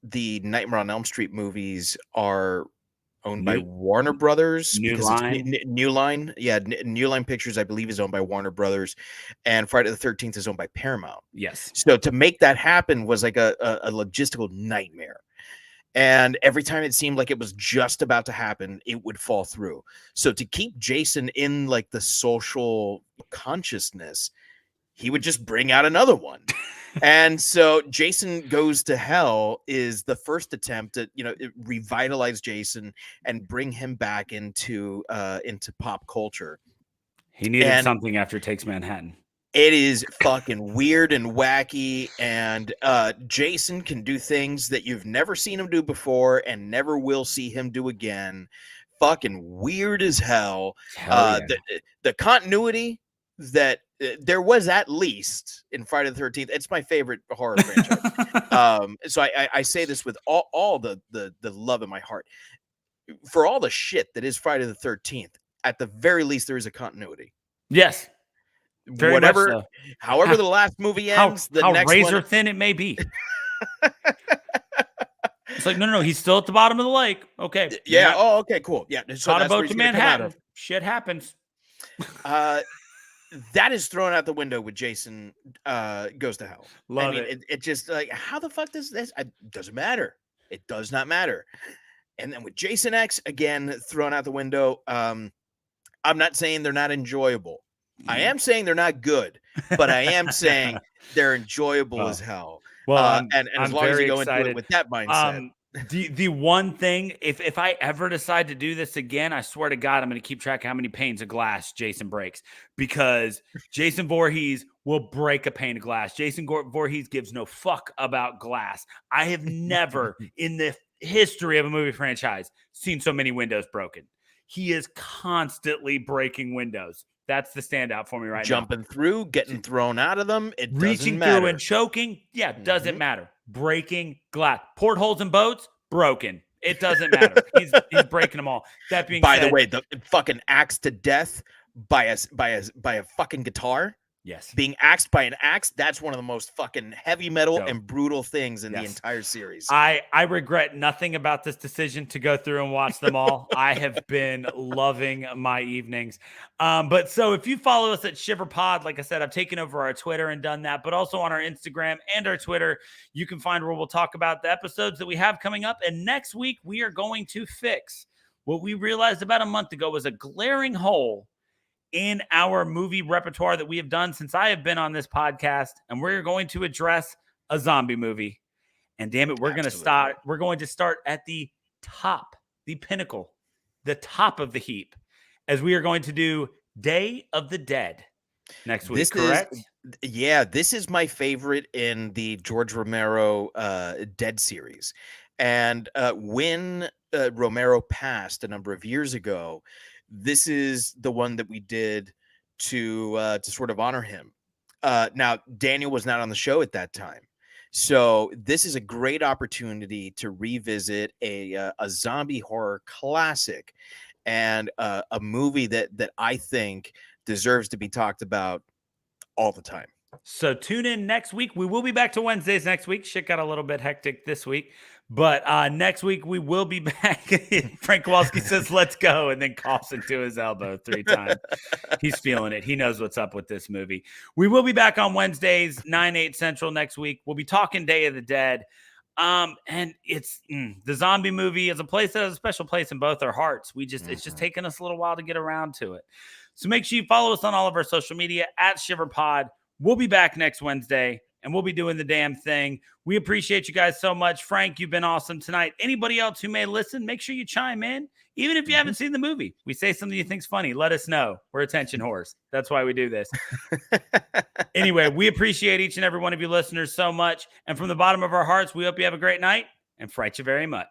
the Nightmare on Elm Street movies are owned by New- Warner Brothers New because Line. it's New Line. Yeah, New Line Pictures, I believe, is owned by Warner Brothers, and Friday the 13th is owned by Paramount. Yes. So to make that happen was like a logistical nightmare. And every time it seemed like it was just about to happen, it would fall through. So to keep Jason in like the social consciousness, he would just bring out another one. And so Jason Goes to Hell is the first attempt to, revitalize Jason and bring him back into pop culture. He needed something after Takes Manhattan. It is fucking weird and wacky, and Jason can do things that you've never seen him do before and never will see him do again. Fucking weird as hell. Yeah. The continuity that there was at least in Friday the 13th. It's my favorite horror franchise. So I say this with all the love in my heart. For all the shit that is Friday the 13th, at the very least, there is a continuity. Yes. Very Whatever, much so. However the last movie ends, the next razor one... thin it may be. It's like, no, he's still at the bottom of the lake. Okay. Yeah. Oh, okay, cool. Yeah. So caught a boat to Manhattan. Shit happens. That is thrown out the window with Jason Goes to Hell. Love it. It just like, how the fuck does this? It doesn't matter. It does not matter. And then with Jason X, again, thrown out the window. I'm not saying they're not enjoyable. I am saying they're not good, but I am saying they're enjoyable as hell. Well, and as long as you go into it with that mindset. The one thing, if I ever decide to do this again, I swear to God, I'm going to keep track of how many panes of glass Jason breaks, because Jason Voorhees will break a pane of glass. Jason Voorhees gives no fuck about glass. I have never in the history of a movie franchise seen so many windows broken. He is constantly breaking windows. That's the standout for me right now. Jumping through, getting thrown out of them. It reaching doesn't matter. Through and choking. Yeah, doesn't matter. Breaking glass. Portholes in boats, broken. It doesn't matter. He's breaking them all. That being By said, the way, the fucking axe to death by a fucking guitar. Yes. Being axed by an axe, that's one of the most fucking heavy metal and brutal things in the entire series. I regret nothing about this decision to go through and watch them all. I have been loving my evenings. But so if you follow us at Shiver Pod, like I said, I've taken over our Twitter and done that, but also on our Instagram and our Twitter, you can find where we'll talk about the episodes that we have coming up. And next week, we are going to fix what we realized about a month ago was a glaring hole in our movie repertoire that we have done since I have been on this podcast, and we're going to address a zombie movie. And damn it, we're going to start at the top, the pinnacle, the top of the heap, as we are going to do Day of the Dead next week, correct? This is my favorite in the George Romero Dead series. And when Romero passed a number of years ago, this is the one that we did to sort of honor him. Now, Daniel was not on the show at that time. So this is a great opportunity to revisit a zombie horror classic and a movie that I think deserves to be talked about all the time. So tune in next week. We will be back to Wednesdays next week. Shit got a little bit hectic this week. But next week we will be back. Frank Kowalski says, let's go, and then coughs into his elbow 3 times. He's feeling it. He knows what's up with this movie. We will be back on Wednesdays, 9-8 Central next week. We'll be talking Day of the Dead. And it's the zombie movie is a place that has a special place in both our hearts. It's just taken us a little while to get around to it. So make sure you follow us on all of our social media at ShiverPod. We'll be back next Wednesday, and we'll be doing the damn thing. We appreciate you guys so much. Frank, you've been awesome tonight. Anybody else who may listen, make sure you chime in. Even if you haven't seen the movie, we say something you think's funny, let us know. We're attention whores. That's why we do this. Anyway, we appreciate each and every one of you listeners so much. And from the bottom of our hearts, we hope you have a great night and fright you very much.